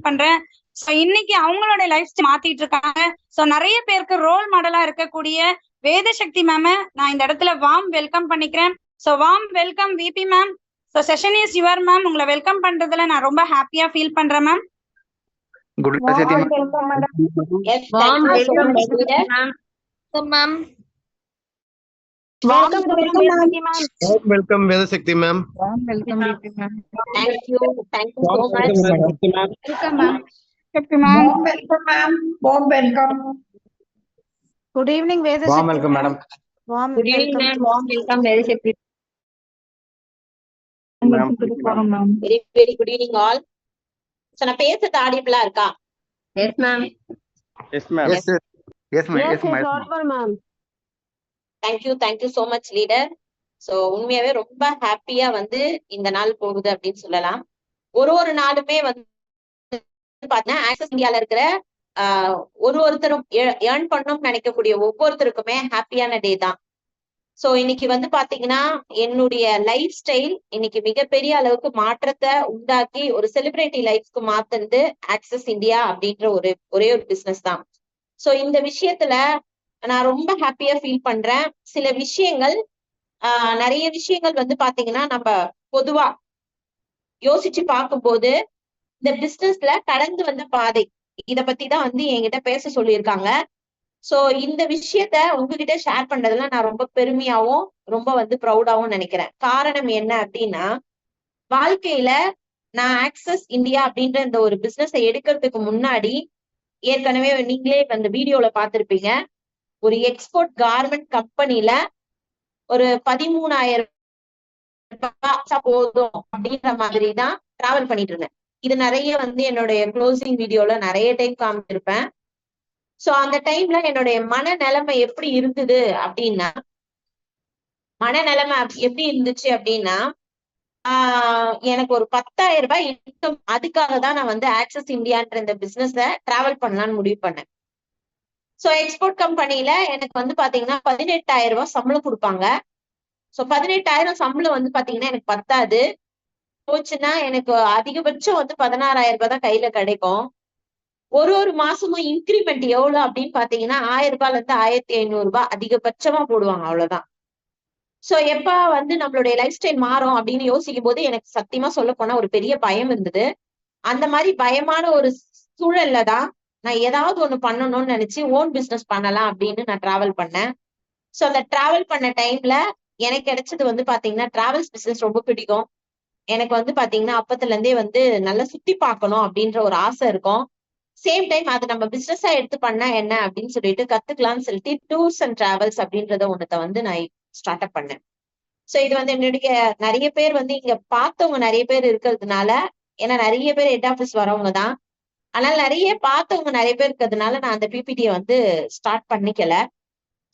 பண்றேன். சோ இன்னைக்கு அவங்களோட லைஃப் மாத்திட்டு இருக்காங்க. சோ நிறைய பேருக்கு ரோல் மாடலா இருக்கக்கூடிய வேதசக்தி மேம் நான் இந்த இடத்துல வார்ம் வெல்கம் பண்ணிக்கிறேன். So warm welcome VP ma'am. So session is your ma'am. உங்களை வெல்கம் பண்றதுல நான் ரொம்ப ஹாப்பியா ஃபீல் பண்றேன் ma'am. Good evening, madam. Yes, thank you so much, leader. ma'am. Welcome, welcome, Vedashakti ma'am. welcome, ma'am. Thank you so much. Welcome ma'am. Shakti ma'am. Welcome, ma'am. Warm welcome. Good evening, Vedashakti. Warm welcome, madam. Good evening, ma'am. Warm welcome, very happy. Welcome to the forum, ma'am. Very good evening, all. So, நான் பேசுறது ஆடிபிளா இருக்கா? Yes, ma'am. Yes, ma'am. Yes, sir. Yes, ma'am. Yes, ma'am. Thank you so much, leader. So, உண்மையாவே ரொம்ப ஹாப்பியா வந்து இந்த நாள் போகுது அப்படின்னு சொல்லலாம். ஒரு நாளுமே வந்து பாத்தீங்கன்னா ஆக்சஸ் இந்தியால இருக்கிற ஒருத்தரும் ஏர்ன் பண்ணணும்னு நினைக்கக்கூடிய ஒவ்வொருத்தருக்குமே ஹாப்பியான டே தான். சோ இன்னைக்கு வந்து பாத்தீங்கன்னா என்னுடைய லைஃப் ஸ்டைல் இன்னைக்கு மிகப்பெரிய அளவுக்கு மாற்றத்தை உண்டாக்கி ஒரு செலிபிரிட்டி லைஃப்க்கு மாத்துறது ஆக்சஸ் இந்தியா அப்படின்ற ஒரே ஒரு பிசினஸ் தான். சோ இந்த விஷயத்துல நான் ரொம்ப ஹாப்பியா ஃபீல் பண்றேன். சில விஷயங்கள் நிறைய விஷயங்கள் வந்து பாத்தீங்கன்னா நம்ம பொதுவா யோசிச்சு பார்க்கும்போது இந்த பிசினஸ்ல கடந்து வந்த பாதை இத பத்தி தான் வந்து என்கிட்ட பேச சொல்லியிருக்காங்க. சோ இந்த விஷயத்த உங்ககிட்ட ஷேர் பண்றதுல நான் ரொம்ப பெருமையாவும் ரொம்ப வந்து ப்ரௌடாவும் நினைக்கிறேன். காரணம் என்ன அப்படின்னா, வாழ்க்கையில நான் ஆக்சஸ் இந்தியா அப்படின்ற இந்த ஒரு பிசினஸை எடுக்கிறதுக்கு முன்னாடி ஏற்கனவே நீங்களே அந்த வீடியோல பார்த்திருப்பீங்க, ஒரு எக்ஸ்போர்ட் கார்மெண்ட் கம்பெனில ஒரு 13,000 போதும் அப்படின்ற மாதிரி தான் டிராவல் பண்ணிட்டு இருந்தேன். இது நிறைய வந்து என்னுடைய க்ளோசிங் வீடியோல நிறைய டைம் காமிச்சிருப்பேன். சோ அந்த டைம்ல என்னுடைய மனநிலைமை எப்படி இருந்தது அப்படின்னா, எப்படி இருந்துச்சு அப்படின்னா, எனக்கு ஒரு 10,000 ரூபாய் இன்கம், அதுக்காக தான் நான் வந்து ஆக்சஸ் இந்தியான்ற இந்த பிசினஸ டிராவல் பண்ணலாம்னு முடிவு பண்ணேன். சோ எக்ஸ்போர்ட் கம்பெனில எனக்கு வந்து பாத்தீங்கன்னா 18,000 ரூபாய் சம்பளம் கொடுப்பாங்க. சோ 18,000 சம்பளம் வந்து பாத்தீங்கன்னா எனக்கு பத்தாது. போச்சுன்னா எனக்கு அதிகபட்சம் வந்து 16,000 ரூபாய் தான் கையில கிடைக்கும். ஒரு மாசமும் இன்கிரிமெண்ட் எவ்வளவு அப்படின்னு பாத்தீங்கன்னா 1,000 ரூபாய்ல இருந்து 1,500 ரூபாய் அதிகபட்சமா போடுவாங்க, அவ்வளவுதான். சோ எப்ப வந்து நம்மளுடைய லைஃப் ஸ்டைல் மாறும் அப்படின்னு யோசிக்கும் போது எனக்கு சத்தியமா சொல்ல போனா ஒரு பெரிய பயம் இருந்தது. அந்த மாதிரி பயமான ஒரு சூழல்ல தான் நான் ஏதாவது ஒண்ணு பண்ணணும்னு நினைச்சு ஓன் பிசினஸ் பண்ணலாம் அப்படின்னு நான் டிராவல் பண்ணேன். சோ அந்த டிராவல் பண்ண டைம்ல எனக்கு கிடைச்சது வந்து பாத்தீங்கன்னா டிராவல்ஸ் பிசினஸ் ரொம்ப பிடிக்கும். எனக்கு வந்து பாத்தீங்கன்னா அப்பத்துல இருந்தே வந்து நல்லா சுத்தி பார்க்கணும் அப்படின்ற ஒரு ஆசை இருக்கும். சேம் டைம் அது நம்ம பிசினஸா எடுத்து பண்ணா என்ன அப்படின்னு சொல்லிட்டு கத்துக்கலாம்னு சொல்லிட்டு டூர்ஸ் அண்ட் டிராவல்ஸ் அப்படின்றத ஒண்ணத்தை வந்து நான் ஸ்டார்ட் அப் பண்ணேன். சோ இது வந்து என்னுடைய நிறைய பேர் வந்து இங்க பார்த்தவங்க நிறைய பேர் இருக்கிறதுனால, ஏன்னா நிறைய பேர் ஹெட் ஆபீஸ் வரவங்க தான், அதனால நிறைய பார்த்தவங்க நிறைய பேர் இருக்கிறதுனால நான் அந்த பிபிடியை வந்து ஸ்டார்ட் பண்ணிக்கல.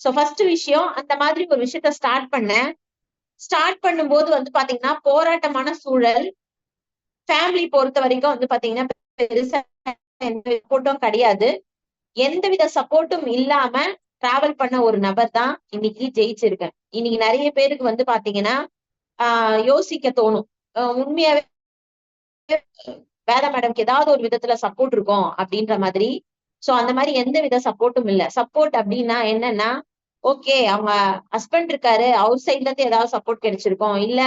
சோ ஃபர்ஸ்ட் விஷயம் அந்த மாதிரி ஒரு விஷயத்த ஸ்டார்ட் பண்ணேன். ஸ்டார்ட் பண்ணும்போது வந்து பாத்தீங்கன்னா போராட்டமான சூழல். ஃபேமிலி பொறுத்த வரைக்கும் வந்து பாத்தீங்கன்னா பெருசா எந்த சப்போர்ட்டும் கிடையாது. எந்தவித சப்போர்ட்டும் இல்லாம டிராவல் பண்ண ஒரு நபர் தான் இன்னைக்கு ஜெயிச்சிருக்கேன். இன்னைக்கு நிறைய பேருக்கு வந்து பாத்தீங்கன்னா யோசிக்க தோணும், உண்மையாவே வேதா மேடம்க்கு ஏதாவது ஒரு விதத்துல சப்போர்ட் இருக்கும் அப்படின்ற மாதிரி. சோ அந்த மாதிரி எந்த வித சப்போர்ட்டும் இல்ல. சப்போர்ட் அப்படின்னா என்னன்னா, ஓகே அவங்க ஹஸ்பண்ட் இருக்காரு, அவுட் சைட்ல இருந்து ஏதாவது சப்போர்ட் கிடைச்சிருக்கோம், இல்ல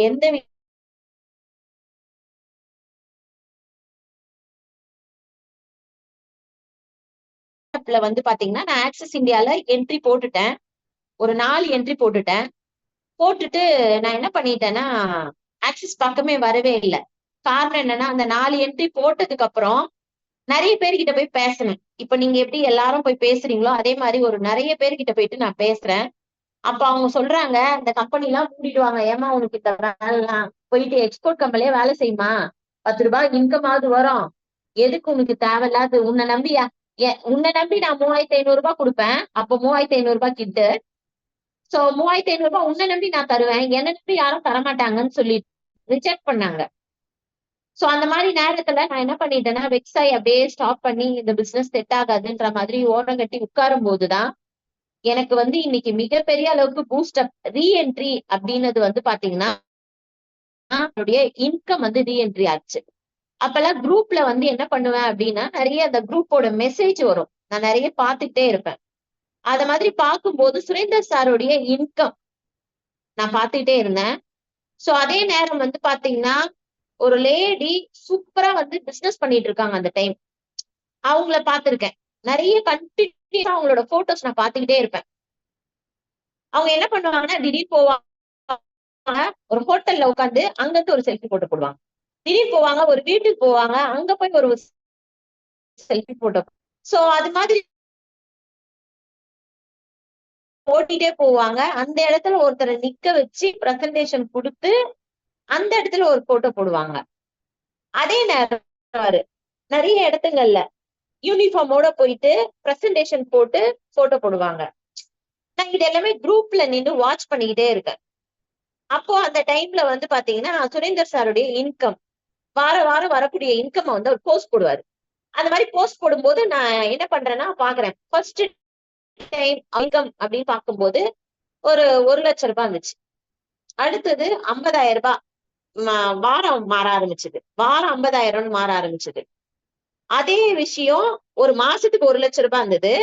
எந்த வந்து பாத்தீங்கன்னா நான் ஆக்சஸ் இந்தியால என்ட்ரி போட்டுட்டேன். ஒரு 4 என்ட்ரி போட்டுட்டேன். போட்டுட்டு நான் என்ன பண்ணிட்டேன்னா ஆக்சஸ் பக்கமே வரவே இல்லை. காரணம் என்னன்னா, அந்த 4 என்ட்ரி போட்டதுக்கு அப்புறம் நிறைய பேர்கிட்ட போய் பேசணும். இப்ப நீங்க எப்படி எல்லாரும் போய் பேசுறீங்களோ அதே மாதிரி ஒரு நிறைய பேர்கிட்ட போயிட்டு நான் பேசுறேன். அப்ப அவங்க சொல்றாங்க, இந்த கம்பெனி எல்லாம் மூடிடுவாங்க, ஏமா உனக்கு இந்த வேலைலாம் போயிட்டு எக்ஸ்போர்ட் கம்பெனிலே வேலை செய்யுமா, 10 ரூபாய் இன்கம் ஆகுது வரும், எதுக்கு உனக்கு தேவையில்லாது, உன்னை நம்பி நான் 3,500 ரூபாய் கொடுப்பேன். அப்ப 3,500 ரூபாய் கிட்ட. சோ 3,500 ரூபாய் உன்னை நம்பி நான் தருவேன், என்ன நம்பி யாரும் தரமாட்டாங்கன்னு சொல்லி ரிஜெக்ட் பண்ணாங்க. சோ அந்த மாதிரி நேரத்துல நான் என்ன பண்ணிட்டேன்னா வெக்ஸாய் அப்படியே ஸ்டாப் பண்ணி இந்த பிசினஸ் செட் ஆகாதுன்ற மாதிரி ஓரம் கட்டி உட்காரும் போதுதான் எனக்கு வந்து இன்னைக்கு மிகப்பெரிய அளவுக்கு பூஸ்ட் அப் ரீஎன்ட்ரி அப்படின்னது வந்து பாத்தீங்கன்னா என்னுடைய இன்கம் வந்து ரீஎன்ட்ரி ஆச்சு. அப்பெல்லாம் குரூப்ல வந்து என்ன பண்ணுவேன் அப்படின்னா, நிறைய அந்த குரூப்போட மெசேஜ் வரும். நான் நிறைய பார்த்துட்டே இருப்பேன். அத மாதிரி பார்க்கும்போது சுரேந்தர் சாருடைய இன்கம் நான் பார்த்துட்டே இருந்தேன். சோ அதே நேரம் வந்து பாத்தீங்கன்னா, ஒரு லேடி சூப்பரா வந்து பிசினஸ் பண்ணிட்டு இருக்காங்க அந்த டைம். அவங்கள பார்த்திருக்கேன். நிறைய கண்டினியூஸா அவங்களோட போட்டோஸ் நான் பார்த்துக்கிட்டே இருப்பேன். அவங்க என்ன பண்ணுவாங்கன்னா, திடீர்னு போவாங்க ஒரு ஹோட்டல்ல உட்காந்து அங்கிருந்து ஒரு செல்ஃபி போட்டு போடுவாங்க. திடீர்னு போவாங்க ஒரு வீட்டுக்கு போவாங்க, அங்க போய் ஒரு செல்ஃபி போட்டோ. சோ அது மாதிரி ஓட்டிட்டே போவாங்க. அந்த இடத்துல ஒருத்தரை நிக்க வச்சு பிரசன்டேஷன் கொடுத்து அந்த இடத்துல ஒரு போட்டோ போடுவாங்க. அதே நேரம் நிறைய இடத்துங்கள்ல யூனிஃபார்மோட போயிட்டு பிரசன்டேஷன் போட்டு போட்டோ போடுவாங்க. நான் இது எல்லாமே குரூப்ல நின்று வாட்ச் பண்ணிக்கிட்டே இருக்கேன். அப்போ அந்த டைம்ல வந்து பாத்தீங்கன்னா சுரேந்தர் சாருடைய இன்கம் வார வாரம் வரக்கூடிய இன்கம் வந்து அவர் போஸ்ட் போடுவாரு. அந்த மாதிரி போஸ்ட் போடும்போது நான் என்ன பண்றேன்னா பாக்குறேன். ஃபர்ஸ்ட் டைம் இன்கம் அப்படின்னு பார்க்கும்போது ஒரு 1,00,000 ரூபாய் இருந்துச்சு. அடுத்தது 50,000 ரூபாய் வாரம் மாற ஆரம்பிச்சது. வாரம் 50,000 மாற ஆரம்பிச்சது. அதே விஷயம் ஒரு மாசத்துக்கு 1,00,000 ரூபாய் இருந்தது.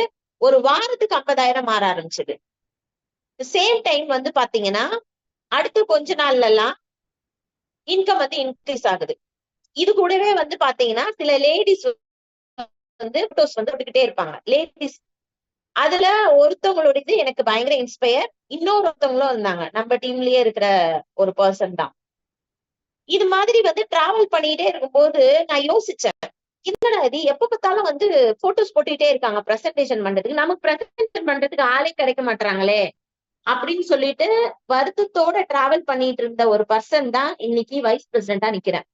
ஒரு வாரத்துக்கு 50,000 மாற ஆரம்பிச்சது. சேம் டைம் வந்து பாத்தீங்கன்னா அடுத்த கொஞ்ச நாள்ல எல்லாம் இன்கம் வந்து இன்க்ரீஸ் ஆகுது. இது கூடவே வந்து பாத்தீங்கன்னா சில லேடிஸ் வந்து போட்டோஸ் வந்து போட்டுக்கிட்டே இருப்பாங்க. லேடிஸ் அதுல ஒருத்தவங்களோட இது எனக்கு பயங்கர இன்ஸ்பயர். இன்னொருத்தவங்களும் இருந்தாங்க. நம்ம டீம்லயே இருக்கிற ஒரு பர்சன் தான். இது மாதிரி வந்து டிராவல் பண்ணிட்டே இருக்கும்போது நான் யோசிச்சேன், என்னடா இது எப்ப பார்த்தாலும் வந்து போட்டோஸ் போட்டுக்கிட்டே இருக்காங்க பிரசன்டேஷன் பண்றதுக்கு, நமக்கு பிரசன்டேஷன் பண்றதுக்கு ஆளே கிடைக்க மாட்டாங்களே அப்படின்னு சொல்லிட்டு வருத்தத்தோட டிராவல் பண்ணிட்டு இருந்த ஒரு பர்சன் தான் இன்னைக்கு வைஸ் பிரசிடென்டா நிக்கிறேன்.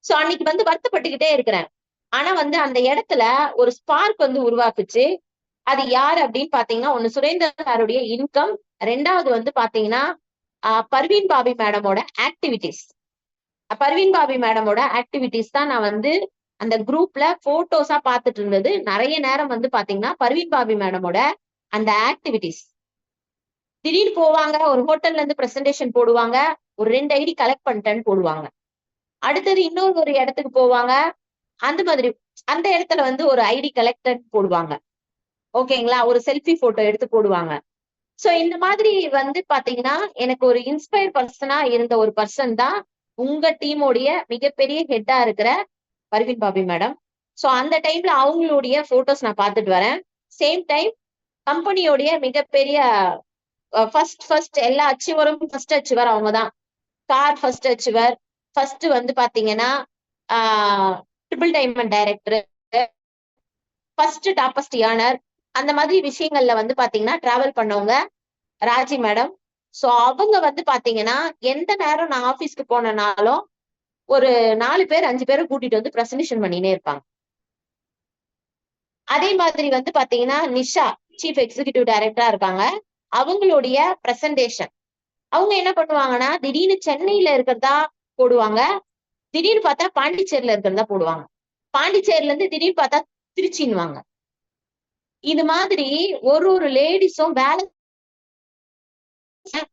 சோ அன்னைக்கு வந்து வருத்தப்பட்டுக்கிட்டே இருக்கிறேன். ஆனா வந்து அந்த இடத்துல ஒரு ஸ்பார்க் வந்து உருவாக்குச்சு. அது யாரு அப்படின்னு பாத்தீங்கன்னா, ஒண்ணு சுரேந்தர் சாருடைய இன்கம், ரெண்டாவது வந்து பாத்தீங்கன்னா பர்வீன் பாபி மேடமோட ஆக்டிவிட்டிஸ். பர்வீன் பாபி மேடமோட ஆக்டிவிட்டிஸ் தான் நான் வந்து அந்த குரூப்ல போட்டோஸா பாத்துட்டு இருந்தது. நிறைய நேரம் வந்து பாத்தீங்கன்னா பர்வீன் பாபி மேடமோட அந்த ஆக்டிவிட்டிஸ். திடீர்னு போவாங்க ஒரு ஹோட்டல்ல இருந்து பிரசன்டேஷன் போடுவாங்க, ஒரு 2 ஐடி கலெக்ட் பண்ணிட்டேன்னு போடுவாங்க. அடுத்தது இன்னொரு இடத்துக்கு போவாங்க, அந்த மாதிரி அந்த இடத்துல வந்து ஒரு ஐடி கலெக்டட் போடுவாங்க. ஓகேங்களா, ஒரு செல்ஃபி போட்டோ எடுத்து போடுவாங்க. சோ இந்த மாதிரி வந்து பாத்தீங்கன்னா எனக்கு ஒரு இன்ஸ்பயர் பர்சனா இருந்த ஒரு பர்சன் தான் உங்க டீமோடைய மிகப்பெரிய ஹெட்டா இருக்கிற பர்வீன் பாபி மேடம். சோ அந்த டைம்ல அவங்களுடைய போட்டோஸ் நான் பார்த்துட்டு வரேன். சேம் டைம் கம்பெனியோடைய மிகப்பெரிய ஃபர்ஸ்ட் எல்லா அச்சீவரும் ஃபர்ஸ்ட் அச்சீவர் அவங்கதான். கார் ஃபர்ஸ்ட் அச்சீவர், ஃபர்ஸ்ட் வந்து பாத்தீங்கன்னா triple diamond director, first toppest earner, அந்த மாதிரி விஷயங்கள்ல வந்து பாத்தீங்கன்னா டிராவல் பண்ணவங்க ராஜி மேடம். சோ அவங்க வந்து பாத்தீங்கன்னா எந்த நேரம் நான் ஆபீஸ்க்கு போனனாலும் ஒரு 4 பேர் 5 பேரை கூட்டிட்டு வந்து பிரசன்டேஷன் பண்ணினே இருப்பாங்க. அதே மாதிரி வந்து பாத்தீங்கன்னா நிஷா சீஃப் எக்ஸிகியூட்டிவ் டைரக்டரா இருக்காங்க. அவங்களுடைய பிரசன்டேஷன் அவங்க என்ன பண்ணுவாங்கன்னா திடீர்னு சென்னையில இருக்கிறதா போடுவாங்க, திடீர்னு பார்த்தா பாண்டிச்சேரியில இருக்கிறதா போடுவாங்க, பாண்டிச்சேரியில இருந்து திடீர்னு பார்த்தா திருச்சின்னுவாங்க. இது மாதிரி ஒரு லேடிஸும் வேலை,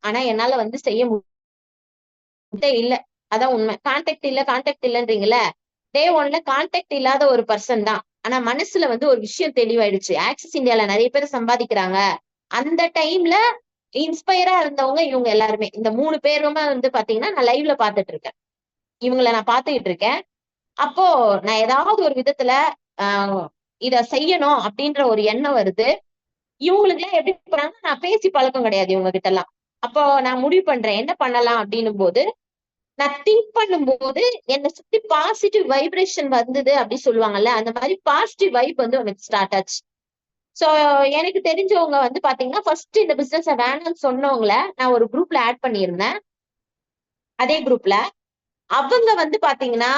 ஆனா என்னால வந்து செய்ய முடியல. இல்ல அதான் உண்மை. கான்டாக்ட் இல்லன்றீங்களே, டே 1ல கான்டாக்ட் இல்லாத ஒரு பர்சன் தான். ஆனா மனசுல வந்து ஒரு விஷயம் தெளிவாயிடுச்சு. ஆக்சிஸ் இந்தியால நிறைய பேர் சம்பாதிக்கிறாங்க. அந்த டைம்ல இன்ஸ்பயரா இருந்தவங்க இவங்க எல்லாருமே. இந்த 3 பேருமே வந்து பாத்தீங்கன்னா நான் லைவ்ல பாத்துட்டு இருக்கேன். இவங்களை நான் பாத்துக்கிட்டு இருக்கேன். அப்போ நான் ஏதாவது ஒரு விதத்துல இத செய்யணும் அப்படின்ற ஒரு எண்ணம் வருது. இவங்களுக்கு எல்லாம் எப்படி பண்ணாங்க, நான் பேசி பழக்கம் கிடையாது இவங்க கிட்ட எல்லாம். அப்போ நான் முடிவு பண்றேன் என்ன பண்ணலாம் அப்படின்னும் போது, நான் திங்க் பண்ணும்போது என்னை சுத்தி பாசிட்டிவ் வைப்ரேஷன் வந்தது அப்படி சொல்லுவாங்கல்ல, அந்த மாதிரி பாசிட்டிவ் வைப் வந்து எனக்கு ஸ்டார்ட் ஆச்சு. சோ எனக்கு தெரிஞ்சவங்க வந்து பாத்தீங்கன்னா ஃபர்ஸ்ட் இந்த பிசினஸ் வேணும்னு சொன்னவங்கள நான் ஒரு குரூப்ல ஆட் பண்ணியிருந்தேன். அதே குரூப்ல அவங்க வந்து பாத்தீங்கன்னா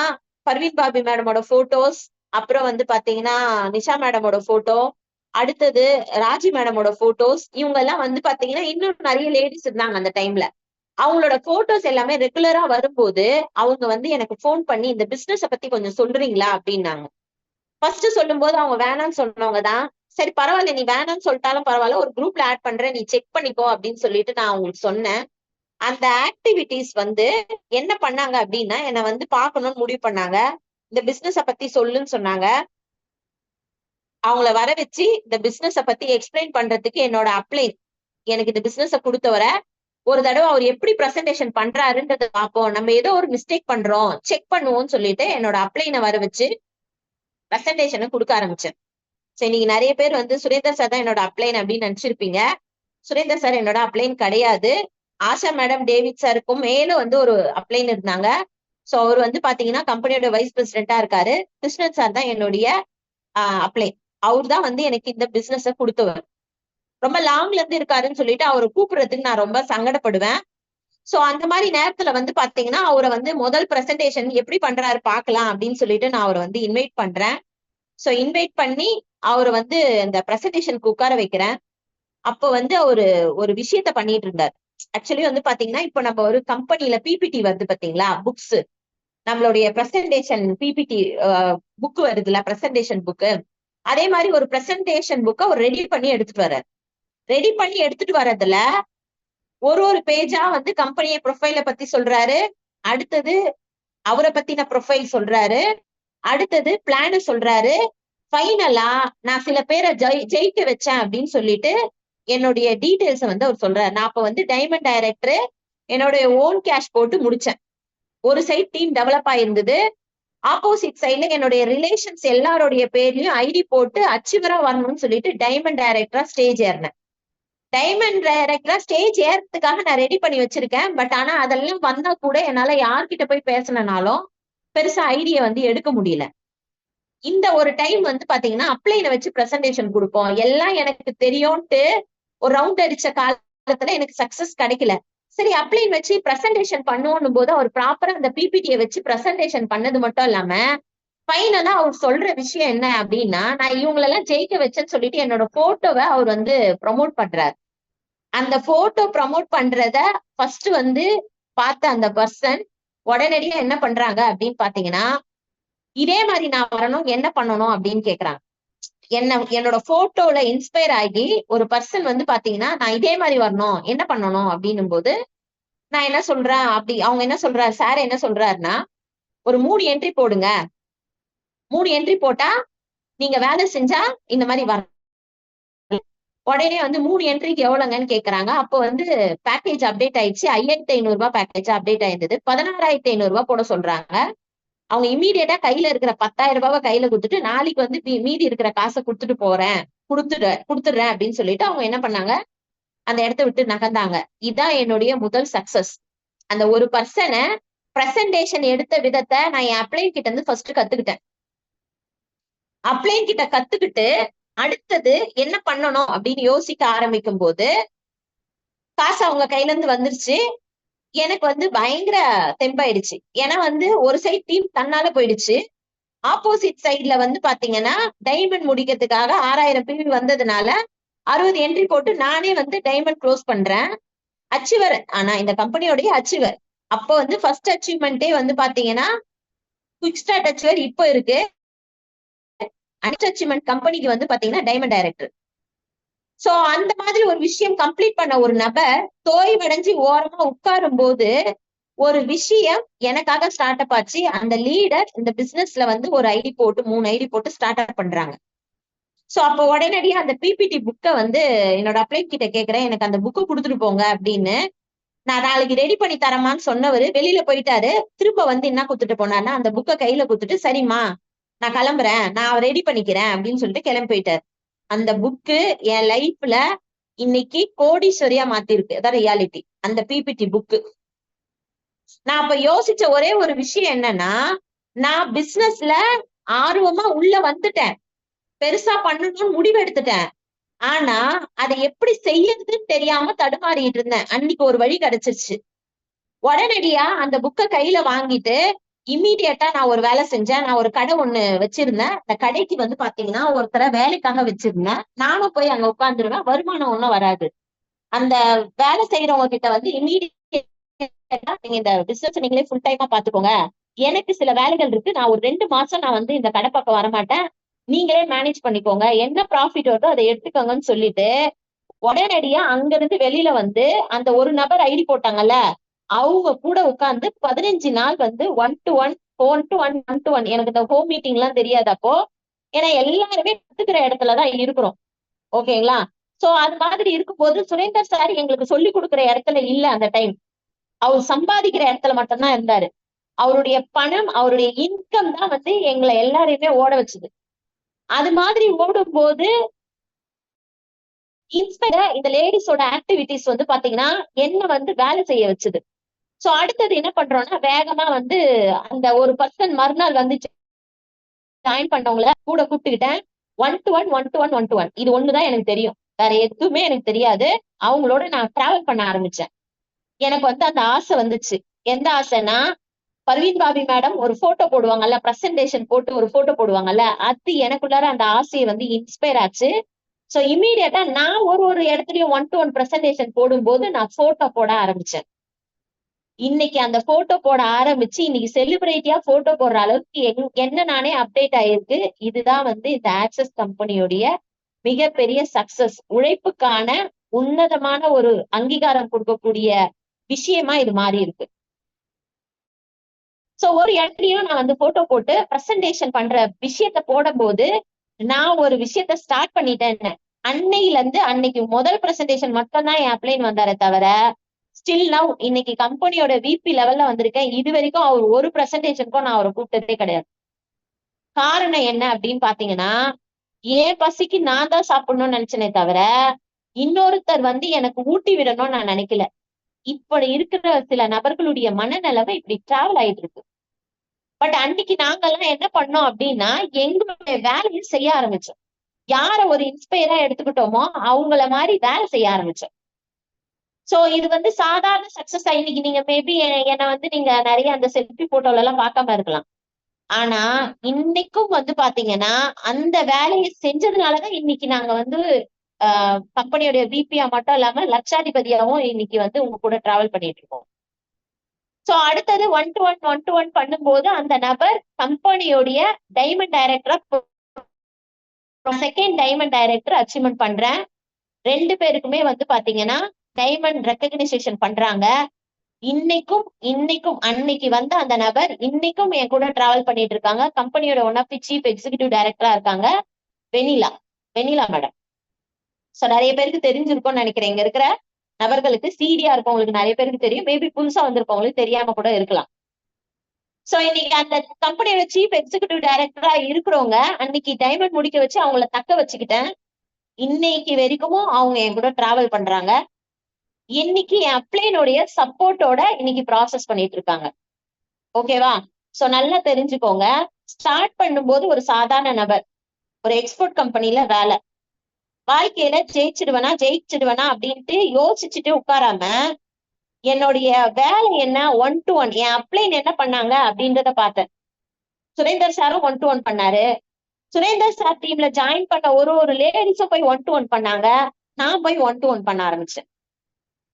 பர்வீன் பாபி மேடமோட போட்டோஸ், அப்புறம் வந்து பாத்தீங்கன்னா நிஷா மேடமோட போட்டோ, அடுத்தது ராஜி மேடமோட போட்டோஸ், இவங்க எல்லாம் வந்து பாத்தீங்கன்னா இன்னும் நிறைய லேடிஸ் இருந்தாங்க அந்த டைம்ல. அவங்களோட போட்டோஸ் எல்லாமே ரெகுலரா வரும்போது அவங்க வந்து எனக்கு போன் பண்ணி இந்த பிசினஸ பத்தி கொஞ்சம் சொல்றீங்களா அப்படின்னாங்க. ஃபர்ஸ்ட் சொல்லும் போது அவங்க வேணாம்னு சொன்னவங்க தான். சரி பரவாயில்ல, நீ வேணாம்னு சொல்லிட்டாலும் பரவாயில்ல, ஒரு குரூப்ல ஆட் பண்றேன், நீ செக் பண்ணிக்கோ அப்படின்னு சொல்லிட்டு நான் அவங்களுக்கு சொன்னேன். அந்த ஆக்டிவிட்டிஸ் வந்து என்ன பண்ணாங்க அப்படின்னா என்னை வந்து பார்க்கணும்னு முடிவு பண்ணாங்க. இந்த பிசினஸ பத்தி சொல்லுன்னு சொன்னாங்க. அவங்கள வர வச்சு இந்த பிசினஸ பத்தி எக்ஸ்பிளைன் பண்றதுக்கு என்னோட அப்ளைன் எனக்கு இந்த பிசினஸ கொடுத்தவரை ஒரு தடவை அவர் எப்படி பிரசன்டேஷன் பண்றாருன்றத பார்ப்போம், நம்ம ஏதோ ஒரு மிஸ்டேக் பண்றோம் செக் பண்ணுவோம்னு சொல்லிட்டு என்னோட அப்ளைனை வர வச்சு பிரசன்டேஷனை கொடுக்க ஆரம்பிச்சேன். சரி, நீங்க நிறைய பேர் வந்து சுரேந்தர் சார் தான் என்னோட அப்ளைன் அப்படின்னு நினைச்சிருப்பீங்க. சுரேந்தர் சார் என்னோட அப்ளைன் கிடையாது. ஆஷா மேடம், டேவிட் சாருக்கும் மேல வந்து ஒரு அப்ளைன் இருந்தாங்க. சோ அவர் வந்து பாத்தீங்கன்னா கம்பெனியோட வைஸ் பிரசிடென்டா இருக்காரு. கிருஷ்ணன் சார் தான் என்னுடைய அப்ளைன். அவர் தான் வந்து எனக்கு இந்த பிசினஸ கொடுத்தவர். ரொம்ப லாங்ல இருந்து இருக்காருன்னு சொல்லிட்டு அவரை கூப்பிடுறதுக்கு நான் ரொம்ப சங்கடப்படுவேன். சோ அந்த மாதிரி நேரத்துல வந்து பாத்தீங்கன்னா அவரை வந்து முதல் பிரசன்டேஷன் எப்படி பண்றாரு பாக்கலாம் அப்படின்னு சொல்லிட்டு நான் அவரை வந்து இன்வைட் பண்றேன். சோ இன்வைட் பண்ணி அவரை வந்து இந்த பிரசன்டேஷனுக்கு உட்கார வைக்கிறேன். அப்போ வந்து அவரு ஒரு விஷயத்த பண்ணிட்டு இருந்தார். ஆக்சுவலி வந்து பாத்தீங்கன்னா இப்ப நம்ம ஒரு கம்பெனில பிபிடி வருது பாத்தீங்களா, புக்ஸ், நம்மளுடைய பிரசன்டேஷன் பிபிடி புக் வருதுல, பிரசன்டேஷன் புக்கு. அதே மாதிரி ஒரு பிரசன்டேஷன் புக்கை அவர் ரெடி பண்ணி எடுத்துட்டு வர்றாரு. ரெடி பண்ணி எடுத்துட்டு வர்றதுல ஒரு பேஜா வந்து கம்பெனிய ப்ரொஃபைல பத்தி சொல்றாரு. அடுத்தது அவரை பத்தின ப்ரொஃபைல் சொல்றாரு. அடுத்தது பிளான சொல்றாரு. ஃபைனலா நான் சில பேரை ஜெயிக்க வச்சேன் அப்படின்னு சொல்லிட்டு என்னுடைய டீடைல்ஸ் வந்து அவர் சொல்றாரு. நான் அப்ப வந்து டைமண்ட் டைரக்டர் என்னுடைய ஓன் கேஷ் போட்டு முடிச்சேன். ஒரு சைட் டீம் டெவலப் ஆயிருந்தது. ஆப்போசிட் சைட்ல என்னுடைய ரிலேஷன்ஸ் எல்லாருடைய பேர்லயும் ஐடி போட்டு அச்சீவரா வரணும்னு சொல்லிட்டு டைமண்ட் டைரக்டரா ஸ்டேஜ் ஏறினேன். டைமண்ட் டைரக்டரா ஸ்டேஜ் ஏறதுக்காக நான் ரெடி பண்ணி வச்சிருக்கேன். பட் ஆனா அதெல்லாம் வந்தா கூட என்னால யார்கிட்ட போய் பேசினாலும் பெருசா ஐடியா வந்து எடுக்க முடியல. இந்த ஒரு டைம் வந்து பாத்தீங்கன்னா அப்ளைனை வச்சு பிரசன்டேஷன் கொடுப்போம், எல்லாம் எனக்கு தெரியும்ட்டு ஒரு ரவுண்ட் அடிச்ச காலத்துல எனக்கு சக்சஸ் கிடைக்கல. சரி, அப்ளைன் வச்சு பிரசன்டேஷன் பண்ணுவோம் போது அவர் ப்ராப்பரா அந்த பிபிடியை வச்சு பிரசன்டேஷன் பண்ணது மட்டும் இல்லாம ஃபைனலா அவர் சொல்ற விஷயம் என்ன அப்படின்னா, நான் இவங்களெல்லாம் ஜெயிக்க வச்சேன்னு சொல்லிட்டு என்னோட போட்டோவை அவர் வந்து ப்ரமோட் பண்றாரு. அந்த போட்டோ ப்ரமோட் பண்றத ஃபர்ஸ்ட் வந்து பார்த்த அந்த பர்சன் உடனடியா என்ன பண்றாங்க அப்படின்னு பாத்தீங்கன்னா, இதே மாதிரி நான் வரணும், என்ன பண்ணணும் அப்படின்னு கேக்குறாங்க. என்னோட போட்டோல இன்ஸ்பயர் ஆகி ஒரு பர்சன் வந்து பாத்தீங்கன்னா நான் இதே மாதிரி வரணும், என்ன பண்ணணும் அப்படின்னும் போது நான் என்ன சொல்றேன், அப்படி அவங்க என்ன சொல்றாரு, சார் என்ன சொல்றாருன்னா, ஒரு 3 என்ட்ரி போடுங்க, 3 என்ட்ரி போட்டா நீங்க வேலை செஞ்சா இந்த மாதிரி வர. உடனே வந்து 3 என்ட்ரிக்கு எவ்வளவுங்கன்னு கேக்குறாங்க. அப்போ வந்து பேக்கேஜ் அப்டேட் ஆயிடுச்சு. 5500 ரூபாய் பேக்கேஜ் அப்டேட் ஆயிருந்தது. 16,500 ரூபாய் போட சொல்றாங்க. அவங்க இம்மீடியட்டா கையில இருக்கிற 10,000 ரூபாவை கையில கொடுத்துட்டு நாளைக்கு வந்து மீதி இருக்கிற காசை கொடுத்துடுறேன் அப்படின்னு சொல்லிட்டு அவங்க என்ன பண்ணாங்க, அந்த இடத்த விட்டு நகர்ந்தாங்க. இதுதான் என்னுடைய முதல் சக்சஸ். அந்த ஒரு பர்சனை பிரசன்டேஷன் எடுத்த விதத்தை நான் என் அப்ளைன் கிட்ட இருந்து ஃபர்ஸ்ட் கத்துக்கிட்டேன். அப்ளைன் கிட்ட கத்துக்கிட்டு அடுத்தது என்ன பண்ணணும் அப்படின்னு யோசிக்க ஆரம்பிக்கும் போது காசு அவங்க கையில இருந்து வந்துருச்சு. எனக்கு வந்து பயங்கர தெம்பாயிடுச்சு. ஏன்னா வந்து ஒரு சைட் டீம் தன்னால போயிடுச்சு. ஆப்போசிட் சைட்ல வந்து பாத்தீங்கன்னா டைமண்ட் முடிக்கிறதுக்காக 6000 பிவி வந்ததுனால 60 என்ட்ரி போட்டு நானே வந்து டைமண்ட் க்ளோஸ் பண்றேன். அச்சீவர், ஆனா இந்த கம்பெனியோடைய அச்சீவர். அப்போ வந்து ஃபர்ஸ்ட் அச்சீவ்மெண்டே வந்து பாத்தீங்கன்னா குவிக் ஸ்டார்ட் அச்சீவர் இப்போ இருக்கு. நெக்ஸ்ட் அச்சீவ்மெண்ட் கம்பெனிக்கு வந்து பாத்தீங்கன்னா டைமண்ட் டைரக்டர். சோ அந்த மாதிரி ஒரு விஷயம் கம்ப்ளீட் பண்ண ஒரு நபர் தோய்வடைஞ்சு ஓரமா உட்காரும் போது ஒரு விஷயம் எனக்காக ஸ்டார்ட் அப் ஆச்சு. அந்த லீடர் இந்த பிசினஸ்ல வந்து ஒரு ஐடி போட்டு 3 ஐடி போட்டு ஸ்டார்ட் அப் பண்றாங்க. சோ அப்போ உடனடியா அந்த பிபிடி புக்கை வந்து என்னோட அப்ளைன் கிட்ட கேக்குறேன், எனக்கு அந்த புக்கை கொடுத்துட்டு போங்க அப்படின்னு. நான் நாளைக்கு ரெடி பண்ணி தரமான்னு சொன்னவரு வெளியில போயிட்டாரு. திரும்ப வந்து என்ன கொடுத்துட்டு போனாருன்னா அந்த புக்கை கையில கொடுத்துட்டு, சரிம்மா நான் கிளம்புறேன், நான் ரெடி பண்ணிக்கிறேன் அப்படின்னு சொல்லிட்டு கிளம்பி போயிட்டாரு. அந்த புக்கு என் லைஃப்ல இன்னைக்கு கோடீஸ்வரியா மாத்திருக்கு. அதான் ரியாலிட்டி. அந்த பிபிடி புக்கு நான் அப்ப யோசிச்ச ஒரே ஒரு விஷயம் என்னன்னா, நான் பிசினஸ்ல ஆர்வமா உள்ள வந்துட்டேன், பெருசா பண்ணணும்னு முடிவு எடுத்துட்டேன். ஆனா அதை எப்படி செய்யறதுன்னு தெரியாம தடுமாறிட்டு இருந்தேன். அன்னைக்கு ஒரு வழி கிடைச்சிருச்சு. உடனடியா அந்த புக்கை கையில வாங்கிட்டு இம்மீடியட்டா நான் ஒரு வேலை செஞ்சேன். நான் ஒரு கடை ஒண்ணு வச்சிருந்தேன். அந்த கடைக்கு வந்து பாத்தீங்கன்னா ஒருத்தரை வேலைக்காக வச்சிருந்தேன். நானும் போய் அங்க உட்காந்துருவேன். வருமானம் ஒண்ணும் வராது. அந்த வேலை செய்யறவங்க கிட்ட வந்து இம்மீடியட்டா நீங்க இந்த பிசினஸ் நீங்களே ஃபுல் டைமா பாத்துக்கோங்க, எனக்கு சில வேலைகள் இருக்கு, நான் ஒரு 2 மாசம் நான் வந்து இந்த கடை பக்கம் வரமாட்டேன், நீங்களே மேனேஜ் பண்ணிக்கோங்க, என்ன ப்ராஃபிட் வருதோ அதை எடுத்துக்கோங்கன்னு சொல்லிட்டு உடனடியா அங்க இருந்து வெளியில வந்து அந்த ஒரு நபர் ஐடி போட்டாங்கல்ல, அவங்க கூட உட்கார்ந்து 15 நாள் வந்து 1-to-1 எனக்கு இந்த ஹோம் மீட்டிங் எல்லாம் தெரியாது அப்போ. ஏன்னா எல்லாருமே கத்துக்கிற இடத்துலதான் இருக்கிறோம். ஓகேங்களா? சோ அது மாதிரி இருக்கும்போது சுரேந்தர் சார் எங்களுக்கு சொல்லி கொடுக்குற இடத்துல இல்ல அந்த டைம். அவர் சம்பாதிக்கிற இடத்துல மட்டும்தான் இருந்தாரு. அவருடைய பணம், அவருடைய இன்கம் தான் வந்து எங்களை எல்லாரையுமே ஓட வச்சுது. அது மாதிரி ஓடும் போது இந்த லேடிஸோட ஆக்டிவிட்டிஸ் வந்து பாத்தீங்கன்னா என்ன வந்து வேலை செய்ய வச்சுது. சோ அடுத்தது என்ன பண்றோம்னா, வேகமா வந்து அந்த ஒரு பர்சன் மறுநாள் வந்து ஜாயின் பண்ணவங்கள கூட கூப்பிட்டுக்கிட்டேன். 1-to-1 இது ஒண்ணுதான் எனக்கு தெரியும், வேற எதுவுமே எனக்கு தெரியாது. அவங்களோட நான் டிராவல் பண்ண ஆரம்பிச்சேன். எனக்கு வந்து அந்த ஆசை வந்துச்சு. எந்த ஆசைன்னா, பர்வீன் பாபி மேடம் ஒரு போட்டோ போடுவாங்கல்ல, பிரசன்டேஷன் போட்டு ஒரு போட்டோ போடுவாங்கல்ல, அது எனக்குள்ளார அந்த ஆசையை வந்து இன்ஸ்பயர் ஆச்சு. சோ இமீடியட்டா நான் ஒரு இடத்துலயும் 1-to-1 பிரசன்டேஷன் போடும்போது நான் போட்டோ போட ஆரம்பிச்சேன். இன்னைக்கு அந்த போட்டோ போட ஆரம்பிச்சு இன்னைக்கு செலிபிரிட்டியா போட்டோ போடுற அளவுக்கு என்ன நானே அப்டேட் ஆயிருக்கு. இதுதான் வந்து இந்த ஆக்சஸ் கம்பெனியோடைய மிகப்பெரிய சக்சஸ். உழைப்புக்கான உன்னதமான ஒரு அங்கீகாரம் கொடுக்கக்கூடிய விஷயமா இது மாறி இருக்கு. சோ ஒரு இடத்துலயும் நான் வந்து போட்டோ போட்டு பிரசன்டேஷன் பண்ற விஷயத்த போடும் போது நான் ஒரு விஷயத்த ஸ்டார்ட் பண்ணிட்டேன். அன்னையில இருந்து அன்னைக்கு முதல் பிரசன்டேஷன் மட்டும் தான் என் அப்ளைன் வந்தாரே தவிர, ஸ்டில் நவ் இன்னைக்கு கம்பெனியோட விபி லெவல்ல வந்திருக்கேன். இது வரைக்கும் அவர் ஒரு பிரசன்டேஷனுக்கும் நான் அவரை கூப்பிட்டதே கிடையாது. காரணம் என்ன அப்படின்னு பாத்தீங்கன்னா, ஏன் பசிக்கு நான் தான் சாப்பிடணும்னு நினைச்சனே தவிர இன்னொருத்தர் வந்து எனக்கு ஊட்டி விடணும்னு நான் நினைக்கல. இப்படி இருக்கிற சில நபர்களுடைய மனநிலைமை இப்படி டிராவல் ஆயிட்டு இருக்கு. பட் அன்னைக்கு நாங்கெல்லாம் என்ன பண்ணோம் அப்படின்னா, எங்களுடைய வேலையை செய்ய ஆரம்பிச்சோம். யார ஒரு இன்ஸ்பயரா எடுத்துக்கிட்டோமோ அவங்கள மாதிரி வேலை செய்ய ஆரம்பிச்சோம். சோ இது வந்து சாதாரண சக்சஸ். இன்னைக்கு நீங்க மேபி என்ன வந்து நீங்க நிறைய அந்த செல்ஃபி போட்டோல எல்லாம் பார்க்காம இருக்கலாம். ஆனா இன்னைக்கும் வந்து பாத்தீங்கன்னா அந்த வேலையை செஞ்சதுனாலதான் இன்னைக்கு நாங்க வந்து கம்பெனியோட விபியா மட்டும் இல்லாம லட்சாதிபதியாவும் இன்னைக்கு வந்து உங்க கூட டிராவல் பண்ணிட்டு இருக்கோம். சோ அடுத்தது 1-to-1 பண்ணும்போது அந்த நபர் கம்பெனியோடைய டைமண்ட் டைரக்டரா செகண்ட் டைமண்ட் டைரக்டர் அச்சீவ்மெண்ட் பண்றேன். 2 பேருக்குமே வந்து பாத்தீங்கன்னா டைமண்ட் ரெக்கக்னைசேஷன் பண்றாங்க. இன்னைக்கும் அன்னைக்கு வந்த அந்த நபர் இன்னைக்கும் என் கூட டிராவல் பண்ணிட்டு இருக்காங்க. கம்பெனியோட one of the chief executive டைரக்டரா இருக்காங்க, வெனிலா மேடம். சோ நிறைய பேருக்கு தெரிஞ்சிருக்கும்னு நினைக்கிறேன். இங்க இருக்கிற நபர்களுக்கு சீடியா இருக்கவங்களுக்கு நிறைய பேருக்கு தெரியும், மேபி புதுசா வந்திருக்கவங்களுக்கு தெரியாம கூட இருக்கலாம். சோ இன்னைக்கு அந்த கம்பெனியோட சீஃப் எக்ஸிகியூட்டிவ் டைரக்டரா இருக்கிறவங்க அன்னைக்கு டைமண்ட் முடிக்க வச்சு அவங்கள தக்க வச்சுக்கிட்டேன். இன்னைக்கு வரைக்கும் அவங்க என் கூட டிராவல் பண்றாங்க. இன்னைக்கு என் அப்ளைனுடைய சப்போர்ட்டோட இன்னைக்கு ப்ராசஸ் பண்ணிட்டு இருக்காங்க. ஓகேவா? சோ நல்லா தெரிஞ்சுக்கோங்க. ஸ்டார்ட் பண்ணும்போது ஒரு சாதாரண நபர், ஒரு எக்ஸ்போர்ட் கம்பெனில வேலை, வாழ்க்கையில ஜெயிச்சிடுவேனா அப்படின்ட்டு யோசிச்சுட்டு உட்காராம என்னுடைய வேலை என்ன 1-to-1 என் அப்ளைன் என்ன பண்ணாங்க அப்படின்றத பார்த்தேன். சுரேந்தர் சாரும் 1-to-1 பண்ணாரு. சுரேந்தர் சார் டீம்ல ஜாயின் பண்ண ஒரு லேடிஸும் போய் 1-to-1 பண்ணாங்க. நான் போய் 1-to-1 பண்ண ஆரம்பிச்சேன்.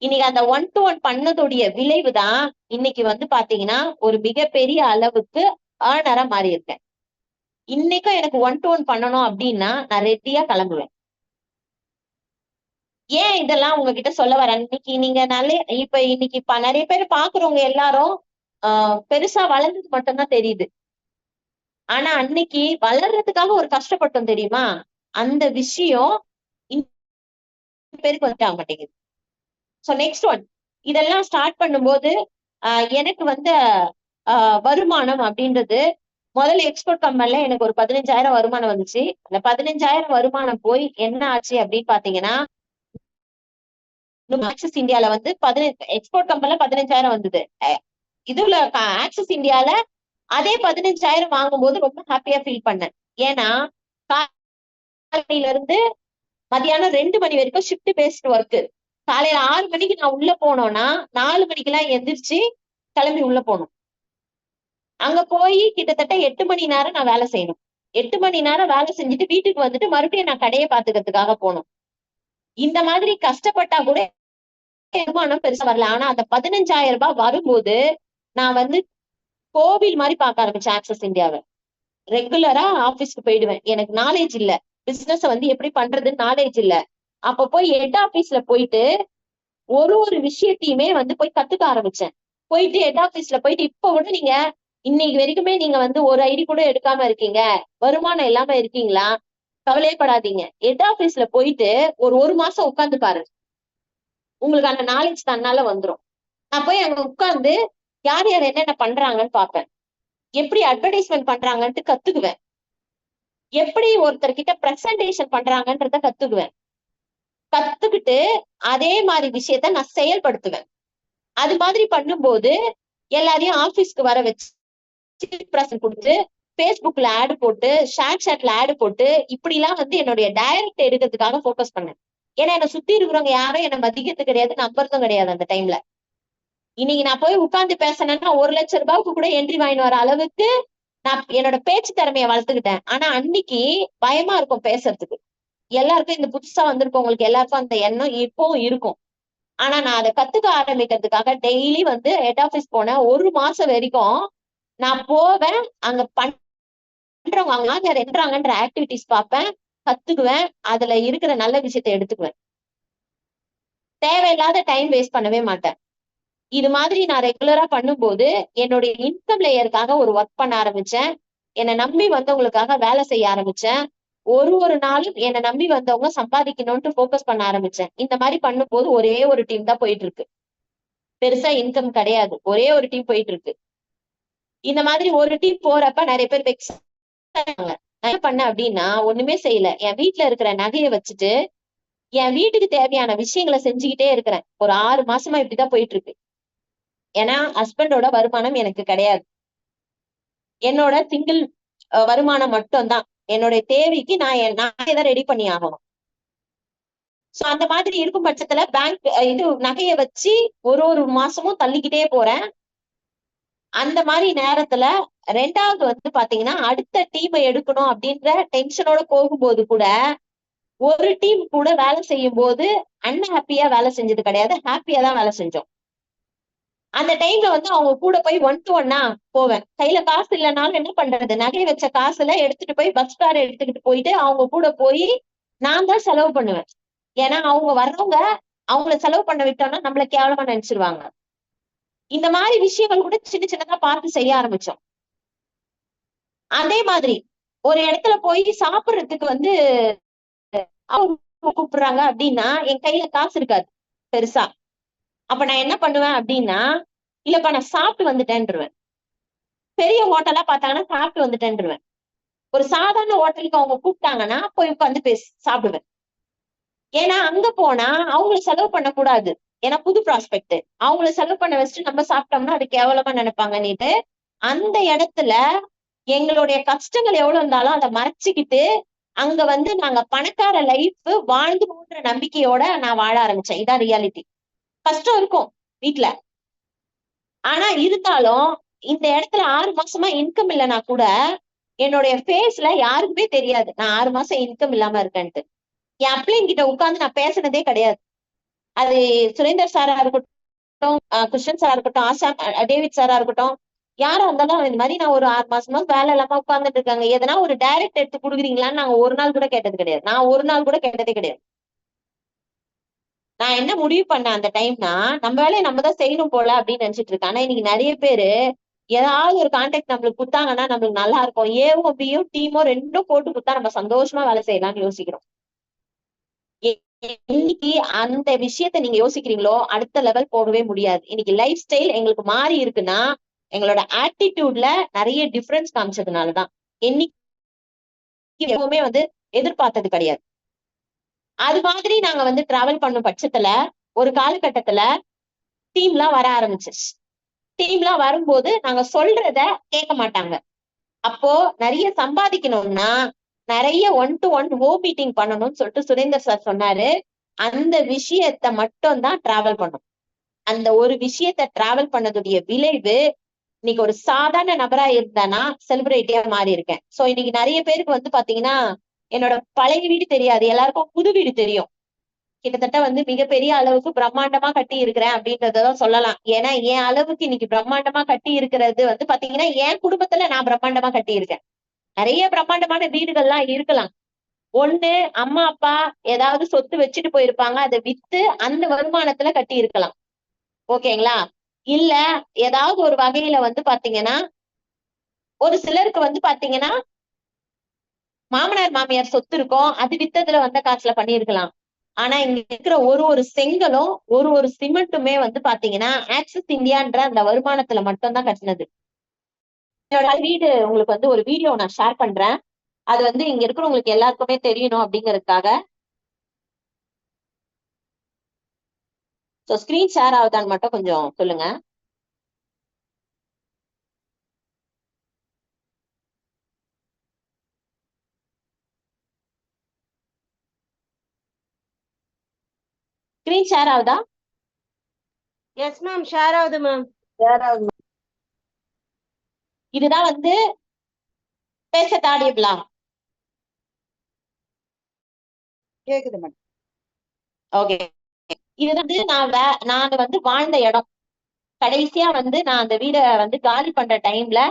இன்னைக்கு அந்த 1-to-1 பண்ணதுடைய விளைவு தான் இன்னைக்கு வந்து பாத்தீங்கன்னா ஒரு மிகப்பெரிய அளவுக்கு ஏர்னரா மாறி இருக்கேன். இன்னைக்கும் எனக்கு 1-to-1 பண்ணணும் அப்படின்னா நான் ரெடியா கிளம்புவேன். ஏன் இதெல்லாம் உங்ககிட்ட சொல்ல வரேன், இன்னைக்கு நீங்க இன்னைக்கு நிறைய பேர் பாக்குறவங்க எல்லாரும் பெருசா வளர்ந்தது மட்டும்தான் தெரியுது. ஆனா அன்னைக்கு வளர்றதுக்காக ஒரு கஷ்டப்பட்டோம் தெரியுமா, அந்த விஷயம் பேருக்கு வந்து ஆக மாட்டேங்குது. சோ நெக்ஸ்ட் ஒன், இதெல்லாம் ஸ்டார்ட் பண்ணும்போது எனக்கு வந்து வருமானம் அப்படின்றது முதல்ல எக்ஸ்போர்ட் கம்பெனில எனக்கு ஒரு 15,000 வருமானம் வந்துச்சு. அந்த 15,000 வருமானம் போய் என்ன ஆச்சு அப்படின்னு பாத்தீங்கன்னா, ஆக்சிஸ் இந்தியால வந்து எக்ஸ்போர்ட் கம்பெனில 15,000 வந்தது. இதுல ஆக்சிஸ் இந்தியால அதே 15,000 வாங்கும்போது ரொம்ப ஹாப்பியா ஃபீல் பண்ணேன். ஏன்னா காலையில இருந்து மதியானம் 2 மணி வரைக்கும் ஷிஃப்ட் பேஸ்ட் ஒர்க். காலையில 6 மணிக்கு நான் உள்ள போனோம்னா 4 மணிக்கு எல்லாம் எந்திரிச்சு கிளம்பி உள்ள போகணும். அங்க போய் கிட்டத்தட்ட 8 மணி நேரம் நான் வேலை செய்யணும். 8 மணி நேரம் வேலை செஞ்சுட்டு வீட்டுக்கு வந்துட்டு மறுபடியும் நான் கடையை பாத்துக்கிறதுக்காக போகணும். இந்த மாதிரி கஷ்டப்பட்டா கூட வருமானம் பெருசா வரல. ஆனா அந்த 15,000 ரூபாய் வரும்போது நான் வந்து கோவில் மாதிரி பார்க்க ஆரம்பிச்சேன் ஆக்சஸ் இந்தியாவை. ரெகுலரா ஆபீஸ்க்கு போயிடுவேன். எனக்கு நாலேஜ் இல்ல, பிசினஸ் வந்து எப்படி பண்றதுன்னு நாலேஜ் இல்ல. அப்ப போய் ஹெட் ஆபீஸ்ல போயிட்டு ஒரு விஷயத்தையுமே வந்து போய் கத்துக்க ஆரம்பிச்சேன். போயிட்டு ஹெட் ஆபீஸ்ல போயிட்டு இப்ப கூட நீங்க இன்னைக்கு வரைக்குமே நீங்க வந்து ஒரு ஐடி கூட எடுக்காம இருக்கீங்க, வருமானம் இல்லாம இருக்கீங்களா, கவலையப்படாதீங்க. ஹெட் ஆபீஸ்ல போயிட்டு ஒரு மாசம் உட்கார்ந்து பாரு, உங்களுக்கு அந்த நாலேஜ் தன்னால வந்துரும். நான் போய் அங்க உட்கார்ந்து யார் யார் என்னென்ன பண்றாங்கன்னு பாப்பேன், எப்படி அட்வர்டைஸ்மெண்ட் பண்றாங்கன்ட்டு கத்துக்குவேன், எப்படி ஒருத்தர்கிட்ட பிரசன்டேஷன் பண்றாங்கன்றத கத்துக்குவேன். கத்துக்கிட்டு அதே மாதிரி விஷயத்த நான் செயல்படுத்துவேன். அது மாதிரி பண்ணும்போது எல்லாரையும் ஆபீஸ்க்கு வர வச்சு பிரசன்ட் கொடுத்து, பேஸ்புக்ல ஆடு போட்டு, ஷேர் சாட்ல ஆடு போட்டு, இப்படி எல்லாம் வந்து என்னுடைய டைரக்ட் எடுக்கிறதுக்காக போக்கஸ் பண்ணேன். ஏன்னா என்னை சுத்தி இருக்கிறவங்க யாரும் என்ன மதிக்கிறது கிடையாது, நம்புறதும் கிடையாது அந்த டைம்ல. இன்னைக்கு நான் போய் உட்கார்ந்து பேசினேன்னா 1,00,000 ரூபாய்க்கு கூட என்ட்ரி வாங்கிட்டு வர அளவுக்கு நான் என்னோட பேச்சு திறமையை வளர்த்துக்கிட்டேன். ஆனா அன்னைக்கு பயமா இருக்கும் பேசுறதுக்கு. எல்லாருக்கும் இந்த புதுசா வந்திருக்கவங்களுக்கு எல்லாருக்கும் அந்த எண்ணம் இப்பவும் இருக்கும். ஆனா நான் அதை கத்துக்க ஆரம்பிக்கிறதுக்காக டெய்லி வந்து ஹெட் ஆபீஸ் போனேன். 1 மாசம் வரைக்கும் நான் போவேன். அங்க பண்றவங்க அவங்க என்றாங்கன்ற ஆக்டிவிட்டிஸ் பார்ப்பேன், கத்துக்குவேன், அதுல இருக்கிற நல்ல விஷயத்த எடுத்துக்குவேன். தேவையில்லாத டைம் வேஸ்ட் பண்ணவே மாட்டேன். இது மாதிரி நான் ரெகுலரா பண்ணும்போது என்னுடைய இன்கம் லேயருக்காக ஒரு ஒர்க் பண்ண ஆரம்பிச்சேன். என்னை நம்பி வந்தவங்களுக்காக வேலை செய்ய ஆரம்பிச்சேன். ஒரு நாளும் என்னை நம்பி வந்தவங்க சம்பாதிக்கணும்னு போக்கஸ் பண்ண ஆரம்பிச்சேன். இந்த மாதிரி பண்ணும்போது ஒரே ஒரு டீம் தான் போயிட்டு இருக்கு, பெருசா இன்கம் கிடையாது, ஒரே ஒரு டீம் போயிட்டு இருக்கு. இந்த மாதிரி ஒரு டீம் போறப்ப நிறைய பேர் வெக்ஸ் ஆனாங்க. நான் என்ன பண்ணேன் அப்படின்னா ஒண்ணுமே செய்யல, என் வீட்டுல இருக்கிற நகையை வச்சுட்டு என் வீட்டுக்கு தேவையான விஷயங்களை செஞ்சுக்கிட்டே இருக்கிறேன். ஒரு 6 மாசமா இப்படிதான் போயிட்டு இருக்கு. ஏன்னா ஹஸ்பண்டோட வருமானம் எனக்கு கிடையாது, என்னோட சிங்கிள் வருமானம் மட்டும்தான். என்னுடைய தேவைக்கு நான் தான் ரெடி பண்ணி ஆகணும். சோ அந்த மாதிரி இருக்கும் பட்சத்துல பேங்க் இது நகைய வச்சு ஒரு மாசமும் தள்ளிக்கிட்டே போறேன். அந்த மாதிரி நேரத்துல 2வது வந்து பாத்தீங்கன்னா அடுத்த டீமை எடுக்கணும் அப்படின்ற டென்ஷனோட போகும்போது கூட ஒரு டீம் கூட வேலை செய்யும் போது அன்ஹாப்பியா வேலை செஞ்சது கிடையாது, ஹாப்பியா தான் வேலை செஞ்சோம். அந்த டைம்ல வந்து அவங்க கூட போய் 1 to 1 போவேன். கையில காசு இல்லைனாலும் என்ன பண்றது, நகை வச்ச காசுல எடுத்துட்டு போய் பஸ் கார் எடுத்துக்கிட்டு போயிட்டு அவங்க கூட போய் நான் தான் செலவு பண்ணுவேன். ஏன்னா அவங்க வர்றவங்க அவங்கள செலவு பண்ண விட்டோம்னா நம்மள கேவலமா நினைச்சிருவாங்க. இந்த மாதிரி விஷயங்கள் கூட சின்ன சின்னதா பார்த்து செய்ய ஆரம்பிச்சோம். அதே மாதிரி ஒரு இடத்துல போய் சாப்பிடுறதுக்கு வந்து அவங்க கூப்பிடுறாங்க அப்படின்னா என் கையில காசு இருக்காது பெருசா. அப்ப நான் என்ன பண்ணுவேன் அப்படின்னா, இல்லப்பா நான் சாப்பிட்டு வந்துட்டேன்ருவேன். பெரிய ஹோட்டலா பார்த்தாங்கன்னா சாப்பிட்டு வந்துட்டேன்ருவேன். ஒரு சாதாரண ஹோட்டலுக்கு அவங்க கூப்பிட்டாங்கன்னா போய் உட்காந்து சாப்பிடுவேன். ஏன்னா அங்க போனா அவங்கள செலவு பண்ணக்கூடாது, ஏன்னா புது ப்ராஸ்பெக்ட். அவங்கள செலவு பண்ண வச்சுட்டு நம்ம சாப்பிட்டோம்னா அது கேவலமா நினைப்பாங்கன்னுட்டு அந்த இடத்துல எங்களுடைய கஷ்டங்கள் எவ்வளவு இருந்தாலும் அதை மறைச்சுக்கிட்டு அங்க வந்து நாங்க பணக்கார லைஃப் வாழ்ந்து போன்ற நம்பிக்கையோட நான் வாழ ஆரம்பிச்சேன். இதான் ரியாலிட்டி. கஷ்டம் இருக்கும் வீட்டுல, ஆனா இருந்தாலும் இந்த இடத்துல 6 மாசமா இன்கம் இல்லைன்னா கூட என்னுடைய ஃபேஸ்ல யாருக்குமே தெரியாது நான் 6 மாசம் இன்கம் இல்லாம இருக்கேன்ட்டு. என் அப்ளைன் கிட்ட உட்கார்ந்து நான் பேசினதே கிடையாது. அது சுரேந்தர் சாரா இருக்கட்டும், கிருஷ்ணன் சாரா இருக்கட்டும், ஆசாம் டேவிட் சாரா இருக்கட்டும், யாரா இருந்தாலும் இந்த மாதிரி நான் ஒரு 6 மாசமா வேலை இல்லாம உட்கார்ந்துட்டு இருக்காங்க, எதனா ஒரு டைரக்ட் எடுத்து கொடுக்குறீங்களான்னு நாங்க ஒரு நாள் கூட கேட்டது கிடையாது. நான் ஒரு நாள் கூட கேட்டதே கிடையாது. நான் என்ன முடிவு பண்ணேன் அந்த டைம்னா, நம்ம வேலையை நம்ம தான் செய்யணும் போல அப்படின்னு நினைச்சிட்டு இருக்கேன். ஆனா இன்னைக்கு நிறைய பேரு ஏதாவது ஒரு கான்டாக்ட் நம்மளுக்கு கொடுத்தாங்கன்னா நம்மளுக்கு நல்லா இருக்கும், ஏவும் பியும் டீமோ 2ம் போட்டு கொடுத்தா நம்ம சந்தோஷமா வேலை செய்யலாம்னு யோசிக்கிறோம். இன்னைக்கு அந்த விஷயத்த நீங்க யோசிக்கிறீங்களோ அடுத்த லெவல் போகவே முடியாது. இன்னைக்கு லைஃப் ஸ்டைல் எங்களுக்கு மாறி இருக்குன்னா எங்களோட ஆட்டிடியூட்ல நிறைய டிஃபரன்ஸ் காமிச்சதுனாலதான். என்னைக்கு எப்பவுமே வந்து எதிர்பார்த்தது கிடையாது. அது மாதிரி நாங்க வந்து டிராவல் பண்ணும் பட்சத்துல ஒரு காலகட்டத்துல டீம்லாம் வர ஆரம்பிச்சிருச்சு. டீம்லாம் வரும்போது நாங்க சொல்றத கேட்க மாட்டாங்க. அப்போ நிறைய சம்பாதிக்கணும்னா நிறைய 1 to 1 மீட்டிங் பண்ணணும்னு சொல்லிட்டு சுரேந்தர் சார் சொன்னாரு. அந்த விஷயத்த மட்டும் தான் டிராவல் பண்ணும். அந்த ஒரு விஷயத்த டிராவல் பண்ணதுடைய விளைவு இன்னைக்கு ஒரு சாதாரண நபரா இருந்தானா செலிபிரிட்டியா மாறி இருக்கேன். சோ இன்னைக்கு நிறைய பேருக்கு வந்து பாத்தீங்கன்னா என்னோட பழைய வீடு தெரியாது, எல்லாருக்கும் புது வீடு தெரியும். கிட்டத்தட்ட வந்து மிகப்பெரிய அளவுக்கு பிரம்மாண்டமா கட்டி இருக்கிறேன் அப்படின்றதான் சொல்லலாம். ஏன்னா என் அளவுக்கு இன்னைக்கு பிரம்மாண்டமா கட்டி இருக்கிறது வந்து பாத்தீங்கன்னா என் குடும்பத்துல நான் பிரம்மாண்டமா கட்டி இருக்கேன். நிறைய பிரம்மாண்டமான வீடுகள்லாம் இருக்கலாம், ஒண்ணு அம்மா அப்பா ஏதாவது சொத்து வச்சுட்டு போயிருப்பாங்க, அதை வித்து அந்த வருமானத்துல கட்டி இருக்கலாம். ஓகேங்களா? இல்ல ஏதாவது ஒரு வகையில வந்து பாத்தீங்கன்னா ஒரு சிலருக்கு வந்து பாத்தீங்கன்னா மாமனார் மாமியார் சொத்து இருக்கும், அது வித்ததுல வந்த காசுல பண்ணிருக்கலாம். ஆனா இங்க இருக்கிற ஒரு செங்கலும் ஒரு சிமெண்ட்டுமே வந்து பாத்தீங்கன்னா ஆக்சிஸ் இந்தியான்ற அந்த வருமானத்துல மட்டும்தான் கட்டினது. என்னோட வீடு உங்களுக்கு வந்து ஒரு வீடியோ நான் ஷேர் பண்றேன். அது வந்து இங்க இருக்கிறவங்களுக்கு எல்லாருக்குமே தெரியணும் அப்படிங்கறதுக்காக. சோ ஸ்கிரீன் ஷேர் ஆகுதான்னு மட்டும் கொஞ்சம் சொல்லுங்க. ஸ்கிரீன் ஷேர் ஆகுதா? எஸ் மேம், ஷேர் ஆகுது மேம். ஷேர் ஆகுது. இதுதான் வந்து பேச தாடியபிளா? கேக்குது மேடம். ஓகே. இது வந்து நான் வந்து வாழ்ந்த இடம். கடைசியா வந்து நான் அந்த வீட வந்து காலி பண்ற டைம்ல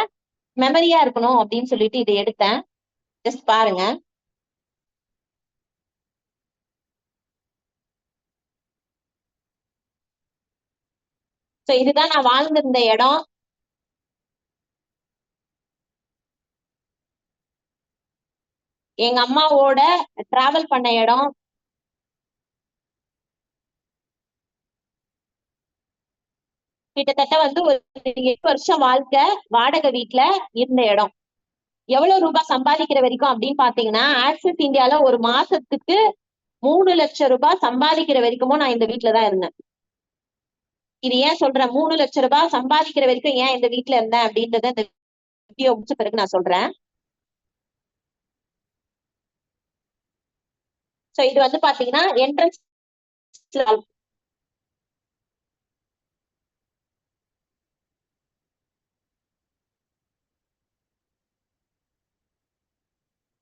மெமரியா இருக்கணும் அப்படின்னு சொல்லிட்டு இதை எடுத்தேன். ஜஸ்ட் பாருங்க. சோ இதுதான் நான் வாழ்ந்திருந்த இடம். எங்க அம்மாவோட டிராவல் பண்ண இடம். கிட்டத்தட்ட வந்து ஒரு 8 வருஷம் வாழ்க்கை வாடகை வீட்டுல இருந்த இடம். எவ்வளவு ரூபாய் சம்பாதிக்கிற வரைக்கும் அப்படின்னு பாத்தீங்கன்னா ஆக்சிஸ் இந்தியால ஒரு மாசத்துக்கு 3 லட்சம் ரூபாய் சம்பாதிக்கிற வரைக்குமோ நான் இந்த வீட்டுலதான் இருந்தேன். இது ஏன் சொல்றேன் 3 லட்சம் ரூபாய் சம்பாதிக்கிற வரைக்கும் ஏன் இந்த வீட்டுல இருந்தேன் அப்படின்றத இந்த வீடியோ முடிச்ச பிறகு நான் சொல்றேன். சோ இது வந்து பாத்தீங்கன்னா என்ட்ரன்ஸ்.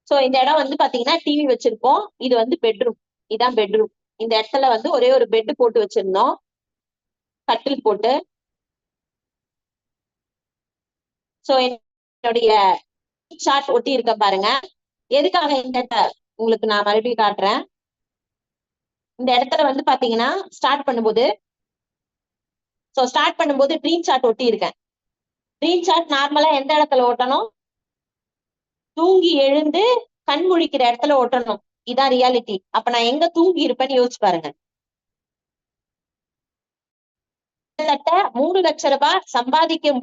சோ இந்த இடம் வந்து பாத்தீங்கன்னா டிவி வச்சிருப்போம். இது வந்து பெட்ரூம். இதான் பெட்ரூம். இந்த இடத்துல வந்து ஒரே ஒரு பெட் போட்டு வச்சிருந்தோம், கட்டில் போட்டு. சோ என்னுடைய சார்ட் ஒட்டி இருக்க பாருங்க. எதுக்காக இந்த உங்களுக்கு நான் மறுபடியும் காட்டுறேன். இந்த இடத்துல வந்து பாத்தீங்கன்னா ஸ்டார்ட் பண்ணும்போது ட்ரீம் சார்ட் ஒட்டி இருக்கேன். ட்ரீம் சார்ட் நார்மலா எந்த இடத்துல ஓட்டணும்? தூங்கி எழுந்து கண் முழிக்கிற இடத்துல ஓட்டணும். இதான் ரியாலிட்டி. அப்ப நான் எங்க தூங்கி இருப்பேன்னு யோசிச்சு பாருங்க. கிட்டத்தட்ட 3 லட்சம் ரூபாய் சம்பாதிக்கும்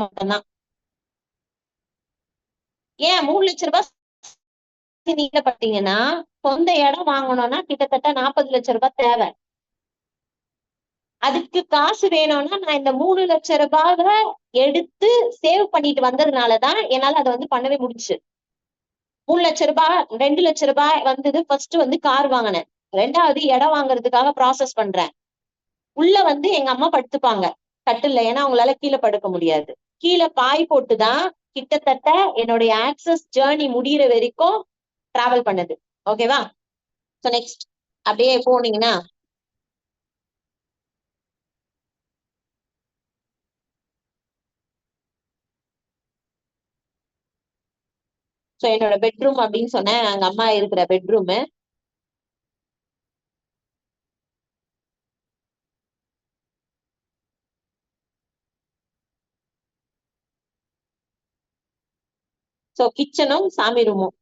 மட்டும்தான். ஏன் 3 லட்சம் ரூபாய் நீங்க பாத்தீங்கன்னா சொந்த இடம் வாங்கணும்னா கிட்டத்தட்ட 40 லட்சம் ரூபாய் தேவை. அதுக்கு காசு வேணும்னா நான் இந்த 3 லட்சம் ரூபாவை எடுத்து சேவ் பண்ணிட்டு வந்ததுனாலதான் என்னால அதை வந்து பண்ணவே முடிச்சு. 3 லட்சம் ரூபாய் 2 லட்சம் ரூபாய் வந்தது. ஃபர்ஸ்ட் வந்து கார் வாங்கினேன். 2வது இடம் வாங்குறதுக்காக ப்ராசஸ் பண்றேன். உள்ள வந்து எங்க அம்மா படுத்துப்பாங்க கட்டில்ல, ஏன்னா அவங்களால கீழே படுக்க முடியாது. கீழே பாய் போட்டுதான் கிட்டத்தட்ட என்னுடைய ஆக்சஸ் ஜேர்னி முடியிற வரைக்கும் டிராவல் பண்ணுது. ஓகேவா? சோ நெக்ஸ்ட் அப்படியே போனீங்கன்னா சோ என்னோட பெட்ரூம் அப்படின்னு சொன்னேன். எங்க அம்மா இருக்கிற பெட்ரூம். சோ கிச்சனும் சாமி ரூமும்.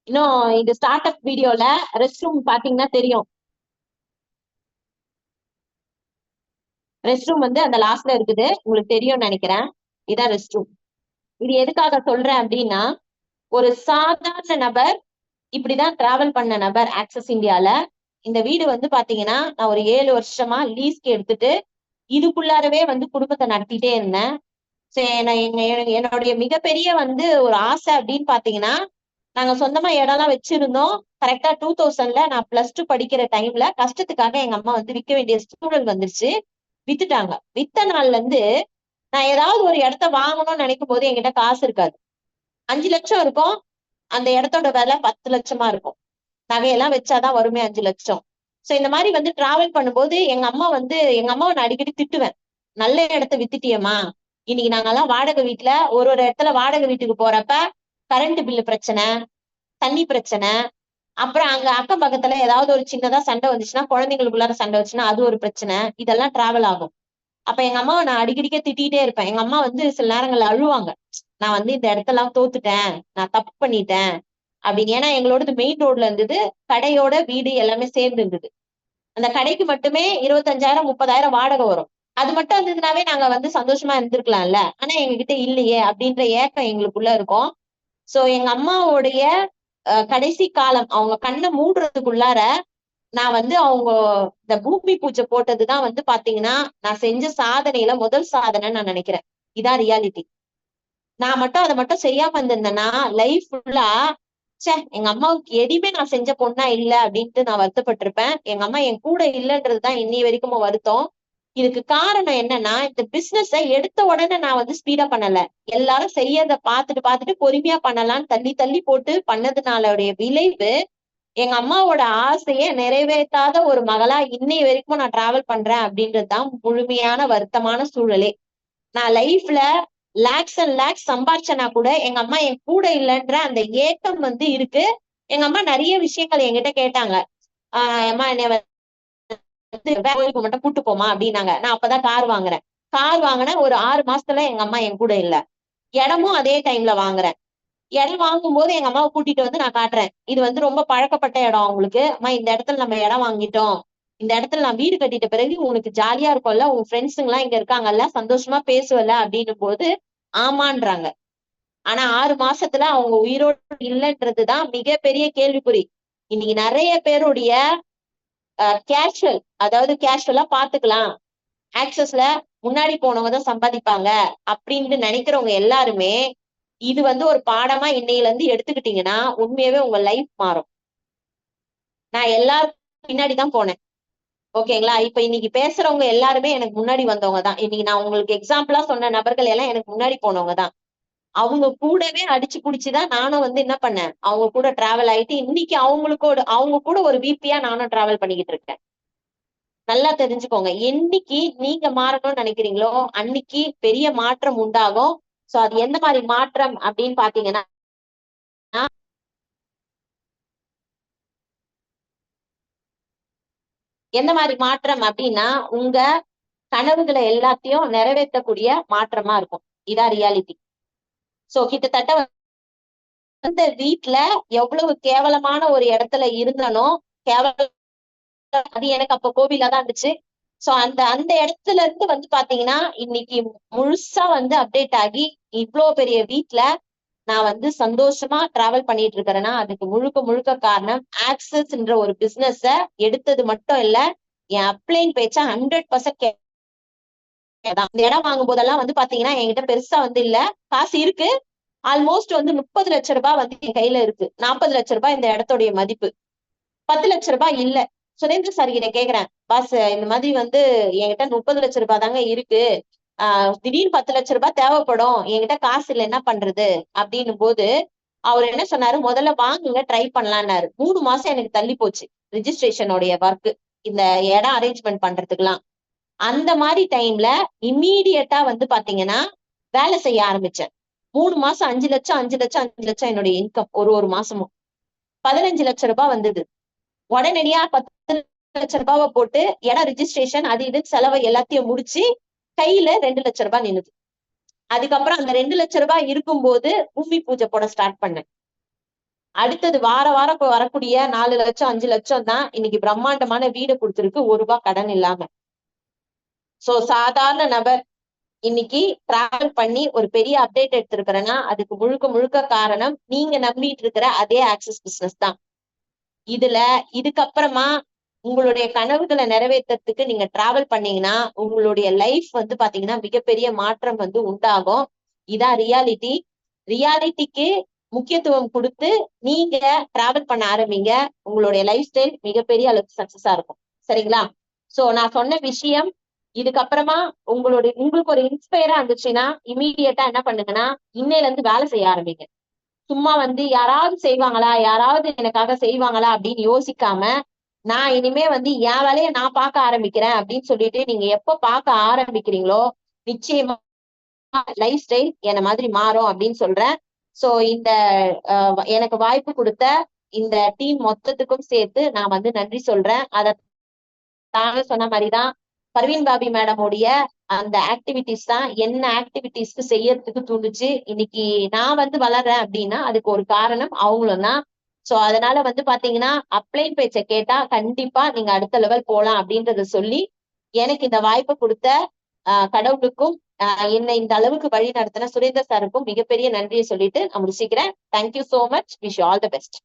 இன்னும் இந்த ஸ்டார்ட் அப் வீடியோல ரெஸ்ட் ரூம் பாத்தீங்கன்னா தெரியும். ரெஸ்ட் ரூம் வந்து அந்த லாஸ்ட்ல இருக்குது, உங்களுக்கு தெரியும்னு நினைக்கிறேன். இதான் ரெஸ்ட் ரூம். இது எதுக்காக சொல்றேன் அப்படின்னா ஒரு சாதாரண நபர், இப்படிதான் டிராவல் பண்ண நபர் ஆக்சஸ் இந்தியால. இந்த வீடு வந்து பாத்தீங்கன்னா நான் ஒரு 7 வருஷமா லீஸ்க்கு எடுத்துட்டு இதுக்குள்ளாரவே வந்து குடும்பத்தை நடத்திட்டே இருந்தேன். என்னுடைய மிகப்பெரிய வந்து ஒரு ஆசை அப்படின்னு பாத்தீங்கன்னா நாங்க சொந்தமா இடம்லாம் வச்சிருந்தோம். கரெக்டா 2000ல நான் +2 படிக்கிற டைம்ல கஷ்டத்துக்காக எங்க அம்மா வந்து விற்க வேண்டிய சூழல் வந்துருச்சு. வித்துட்டாங்க. வித்த நாள்ல இருந்து நான் ஏதாவது ஒரு இடத்த வாங்கணும்னு நினைக்கும் போது என்கிட்ட காசு இருக்காது. 5 லட்சம் இருக்கும், அந்த இடத்தோட விலை 10 லட்சமா இருக்கும். நகையெல்லாம் வச்சாதான் வருமே 5 லட்சம். சோ இந்த மாதிரி வந்து டிராவல் பண்ணும்போது எங்க அம்மாவை நான் அடிக்கடி திட்டுவேன். நல்ல இடத்த வித்துட்டியம்மா, இன்னைக்கு நாங்கெல்லாம் வாடகை வீட்டுல ஒரு இடத்துல வாடகை வீட்டுக்கு போறப்ப கரண்ட் பில்லு பிரச்சனை, தண்ணி பிரச்சனை, அப்புறம் அங்க அக்கம் பக்கத்துல ஏதாவது ஒரு சின்னதா சண்டை வந்துச்சுன்னா, குழந்தைங்களுக்குள்ளார சண்டை வந்துச்சுன்னா அது ஒரு பிரச்சனை, இதெல்லாம் டிராவல் ஆகும். அப்ப எங்க அம்மாவை நான் அடிக்கடிக்க திட்டிகிட்டே இருப்பேன். எங்க அம்மா வந்து சில நேரங்கள்ல அழுவாங்க, நான் வந்து இந்த இடத்தெல்லாம் தோத்துட்டேன், நான் தப்பு பண்ணிட்டேன் அப்படின்னு. ஏன்னா எங்களோடது மெயின் ரோட்ல இருந்தது, கடையோட வீடு எல்லாமே சேர்ந்து இருந்தது. அந்த கடைக்கு மட்டுமே 25,000 30,000 வாடகை வரும். அது மட்டும் இருந்ததுனாவே நாங்க வந்து சந்தோஷமா இருந்திருக்கலாம்ல. ஆனா எங்க கிட்ட இல்லையே அப்படின்ற ஏக்கம் எங்களுக்குள்ள இருக்கும். சோ எங்க அம்மாவுடைய கடைசி காலம், அவங்க கண்ணை மூடுறதுக்குள்ளார நான் வந்து அவங்க இந்த பூமி பூஜை போட்டதுதான் வந்து பாத்தீங்கன்னா நான் செஞ்ச சாதனையில முதல் சாதனை நான் நினைக்கிறேன். இதான் ரியாலிட்டி. நான் மட்டும் அதை மட்டும் செய்யாம இருந்திருந்தேன்னா லைஃப் ஃபுல்லா எங்க அம்மாவுக்கு எதுவுமே நான் செஞ்ச பொண்ணா இல்ல அப்படின்ட்டு நான் வருத்தப்பட்டிருப்பேன். எங்க அம்மா என் கூட இல்லைன்றதுதான் இன்னி வரைக்கும் வருத்தம். இதுக்கு காரணம் என்னன்னா, இந்த பிசினஸ எடுத்த உடனே நான் வந்து ஸ்பீடா பண்ணல. எல்லாரும் செய்யறத பார்த்துட்டு பொறுமையா பண்ணலாம்னு தள்ளி தள்ளி போட்டு பண்ணதுனாலோடைய விளைவு எங்க அம்மாவோட ஆசையை நிறைவேற்றாத ஒரு மகளா இன்னை வரைக்கும் நான் டிராவல் பண்றேன் அப்படின்றதுதான் முழுமையான வருத்தமான சூழலே. நான் லைஃப்ல லேக்ஸ் அண்ட் லேக்ஸ் சம்பாரிச்சனா கூட எங்க அம்மா என் கூட இல்லைன்ற அந்த ஏக்கம் வந்து இருக்கு. எங்க அம்மா நிறைய விஷயங்கள் என்கிட்ட கேட்டாங்க. அம்மா என்னை வந்து கோயிலுக்கு மட்டும் கூட்டு போமா அப்படின்னாங்க. நான் அப்பதான் கார் வாங்கினேன். ஒரு 6 மாசத்துல எங்க அம்மா என் கூட இல்ல. இடமும் அதே டைம்ல வாங்குறேன். இடம் வாங்கும் போது எங்க அம்மாவை கூட்டிட்டு வந்து நான் காட்டுறேன். இது வந்து ரொம்ப பழக்கப்பட்ட இடம் அவங்களுக்கு. அம்மா இந்த இடத்துல நம்ம இடம் வாங்கிட்டோம், இந்த இடத்துல நான் வீடு கட்டிட்ட பிறகு உனக்கு ஜாலியா இருக்கும்ல, உன் ஃப்ரெண்ட்ஸுங்க எல்லாம் இங்க இருக்காங்கல்ல, சந்தோஷமா பேசுவல அப்படின்னும் போது ஆமான்றாங்க. ஆனா 6 மாசத்துல அவங்க உயிரோடு இல்லைன்றதுதான் மிகப்பெரிய கேள்விக்குறி. இன்னைக்கு நிறைய பேருடைய கேஷுவல், அதாவது கேஷுவலா பாத்துக்கலாம், ஆக்சஸ்ல முன்னாடி போனவங்க தான் சம்பாதிப்பாங்க அப்படின்னு நினைக்கிறவங்க எல்லாருமே இது வந்து ஒரு பாடமா இன்னையில இருந்து எடுத்துக்கிட்டீங்கன்னா உண்மையாவே உங்க லைஃப் மாறும். நான் எல்லாரும் பின்னாடிதான் போனேன். ஓகேங்களா? இப்ப இன்னைக்கு பேசுறவங்க எல்லாருமே எனக்கு முன்னாடி வந்தவங்க தான். இன்னைக்கு நான் உங்களுக்கு எக்ஸாம்பிளா சொன்ன நபர்கள் எல்லாம் எனக்கு முன்னாடி போனவங்க தான். அவங்க கூடவே அடிச்சு புடிச்சுதான் நானும் வந்து என்ன பண்ணேன், அவங்க கூட டிராவல் ஆயிட்டு இன்னைக்கு அவங்க கூட ஒரு விபியா நானும் டிராவல் பண்ணிக்கிட்டு இருக்கேன். நல்லா தெரிஞ்சுக்கோங்க, என்னைக்கு நீங்க மாறணும்னு நினைக்கிறீங்களோ அன்னைக்கு பெரிய மாற்றம் உண்டாகும். சோ அது எந்த மாதிரி மாற்றம் அப்படின்னு பாத்தீங்கன்னா, எந்த மாதிரி மாற்றம் அப்படின்னா உங்க கனவுகளை எல்லாத்தையும் நிறைவேற்றக்கூடிய மாற்றமா இருக்கும். இதான் ரியாலிட்டி. சோ கிட்டத்தட்ட அந்த வீட்டுல எவ்வளவு கேவலமான ஒரு இடத்துல இருந்தனோ, அது எனக்கு அப்ப கோவிலா தான் இருந்துச்சு. சோ அந்த இடத்துல இருந்து வந்து பாத்தீங்கன்னா இன்னைக்கு முழுசா வந்து அப்டேட் ஆகி இவ்வளவு பெரிய வீட்டுல நான் வந்து சந்தோஷமா டிராவல் பண்ணிட்டு இருக்கிறேன்னா அதுக்கு முழுக்க முழுக்க காரணம் ஆக்சஸ்ன்ற ஒரு பிசினஸ எடுத்தது மட்டும் இல்ல, என் அப்ளைன் பேச்ச 100% இந்த இடம் வாங்கும் போதெல்லாம் வந்து பாத்தீங்கன்னா என்கிட்ட பெருசா வந்து இல்ல, காசு இருக்கு. ஆல்மோஸ்ட் வந்து 30 லட்சம் ரூபாய் வந்து என் கையில இருக்கு. 40 லட்சம் ரூபாய் இந்த இடத்துடைய மதிப்பு. 10 லட்சம் ரூபாய் இல்ல. சுரேந்திர சார் கிட்ட கேக்குறேன், பாஸ் இந்த மாதிரி வந்து என்கிட்ட 30 லட்சம் ரூபாய் தாங்க இருக்கு, திடீர்னு 10 லட்சம் ரூபாய் தேவைப்படும், என்கிட்ட காசு இல்ல, என்ன பண்றது அப்படின்னும் போது அவர் என்ன சொன்னாரு, முதல்ல வாங்குங்க, ட்ரை பண்ணலான்னாரு. 3 மாசம் எனக்கு தள்ளி போச்சு ரிஜிஸ்ட்ரேஷனுடைய ஒர்க், இந்த இடம் அரேஞ்ச்மெண்ட் பண்றதுக்குலாம். அந்த மாதிரி டைம்ல இம்மீடியட்டா வந்து பாத்தீங்கன்னா வேலை செய்ய ஆரம்பிச்சேன். 3 மாசம் 5 லட்சம் என்னுடைய இன்கம். ஒரு மாசமும் 15 லட்சம் ரூபாய் வந்தது. உடனடியா 10 லட்சம் ரூபாவை போட்டு இடம் ரிஜிஸ்ட்ரேஷன் அது இது செலவை எல்லாத்தையும் முடிச்சு கையில 2 லட்சம் ரூபாய் நின்னுது. அதுக்கப்புறம் அந்த 2 லட்சம் ரூபாய் இருக்கும்போது பூமி பூஜை போட ஸ்டார்ட் பண்ணேன். அடுத்தது வாரம் வரக்கூடிய 4 லட்சம் 5 லட்சம் தான் இன்னைக்கு பிரம்மாண்டமான வீடு கொடுத்துருக்கு, 1 ரூபாய் கடன் இல்லாம. சோ சாதாரண நபர் இன்னைக்கு டிராவல் பண்ணி ஒரு பெரிய அப்டேட் எடுத்திருக்கிறேன்னா அதுக்கு முழுக்க முழுக்க காரணம் நீங்க நம்பிட்டு இருக்கிற அதே ஆக்சஸ் பிசினஸ் தான். இதுக்கப்புறமா உங்களுடைய கனவுகளை நிறைவேற்றத்துக்கு நீங்க டிராவல் பண்ணீங்கன்னா உங்களுடைய லைஃப் வந்து பாத்தீங்கன்னா மிகப்பெரிய மாற்றம் வந்து உண்டாகும். இதான் ரியாலிட்டி. ரியாலிட்டிக்கு முக்கியத்துவம் கொடுத்து நீங்க டிராவல் பண்ண ஆரம்பிங்க, உங்களுடைய லைஃப் ஸ்டைல் மிகப்பெரிய அளவுக்கு சக்சஸா இருக்கும். சரிங்களா? சோ நான் சொன்ன விஷயம் இதுக்கப்புறமா உங்களுக்கு ஒரு இன்ஸ்பயரா இருந்துச்சுன்னா இமீடியட்டா என்ன பண்ணுங்கன்னா இன்னையில இருந்து வேலை செய்ய ஆரம்பிங்க. சும்மா வந்து யாராவது செய்வாங்களா, யாராவது எனக்காக செய்வாங்களா அப்படின்னு யோசிக்காம நான் இனிமே வந்து என் வேலையை நான் பார்க்க ஆரம்பிக்கிறேன் அப்படின்னு சொல்லிட்டு நீங்க எப்ப பார்க்க ஆரம்பிக்கிறீங்களோ நிச்சயமா லைஃப் ஸ்டைல் என்ன மாதிரி மாறும் அப்படின்னு சொல்றேன். சோ இந்த எனக்கு வாய்ப்பு கொடுத்த இந்த டீம் மொத்தத்துக்கும் சேர்த்து நான் வந்து நன்றி சொல்றேன். அத தாங்க சொன்ன மாதிரிதான் பர்வீன் பாபி மேடமுடைய அந்த ஆக்டிவிட்டிஸ் தான் என்ன ஆக்டிவிட்டிஸ்க்கு செய்யறதுக்கு தூண்டுச்சு. இன்னைக்கு நான் வந்து வளர்றேன் அப்படின்னா அதுக்கு ஒரு காரணம் அவங்களும் தான். சோ அதனால வந்து பாத்தீங்கன்னா அப்ளைன் பேச்சை கேட்டா கண்டிப்பா நீங்க அடுத்த லெவல் போலாம் அப்படின்றத சொல்லி எனக்கு இந்த வாய்ப்பு கொடுத்த கடவுளுக்கும் என்னை இந்த அளவுக்கு வழி நடத்தின சுரேந்தர் சாருக்கும் மிகப்பெரிய நன்றியை சொல்லிட்டு நான் முடிச்சுக்கிறேன். Thank you so much. Wish all the best.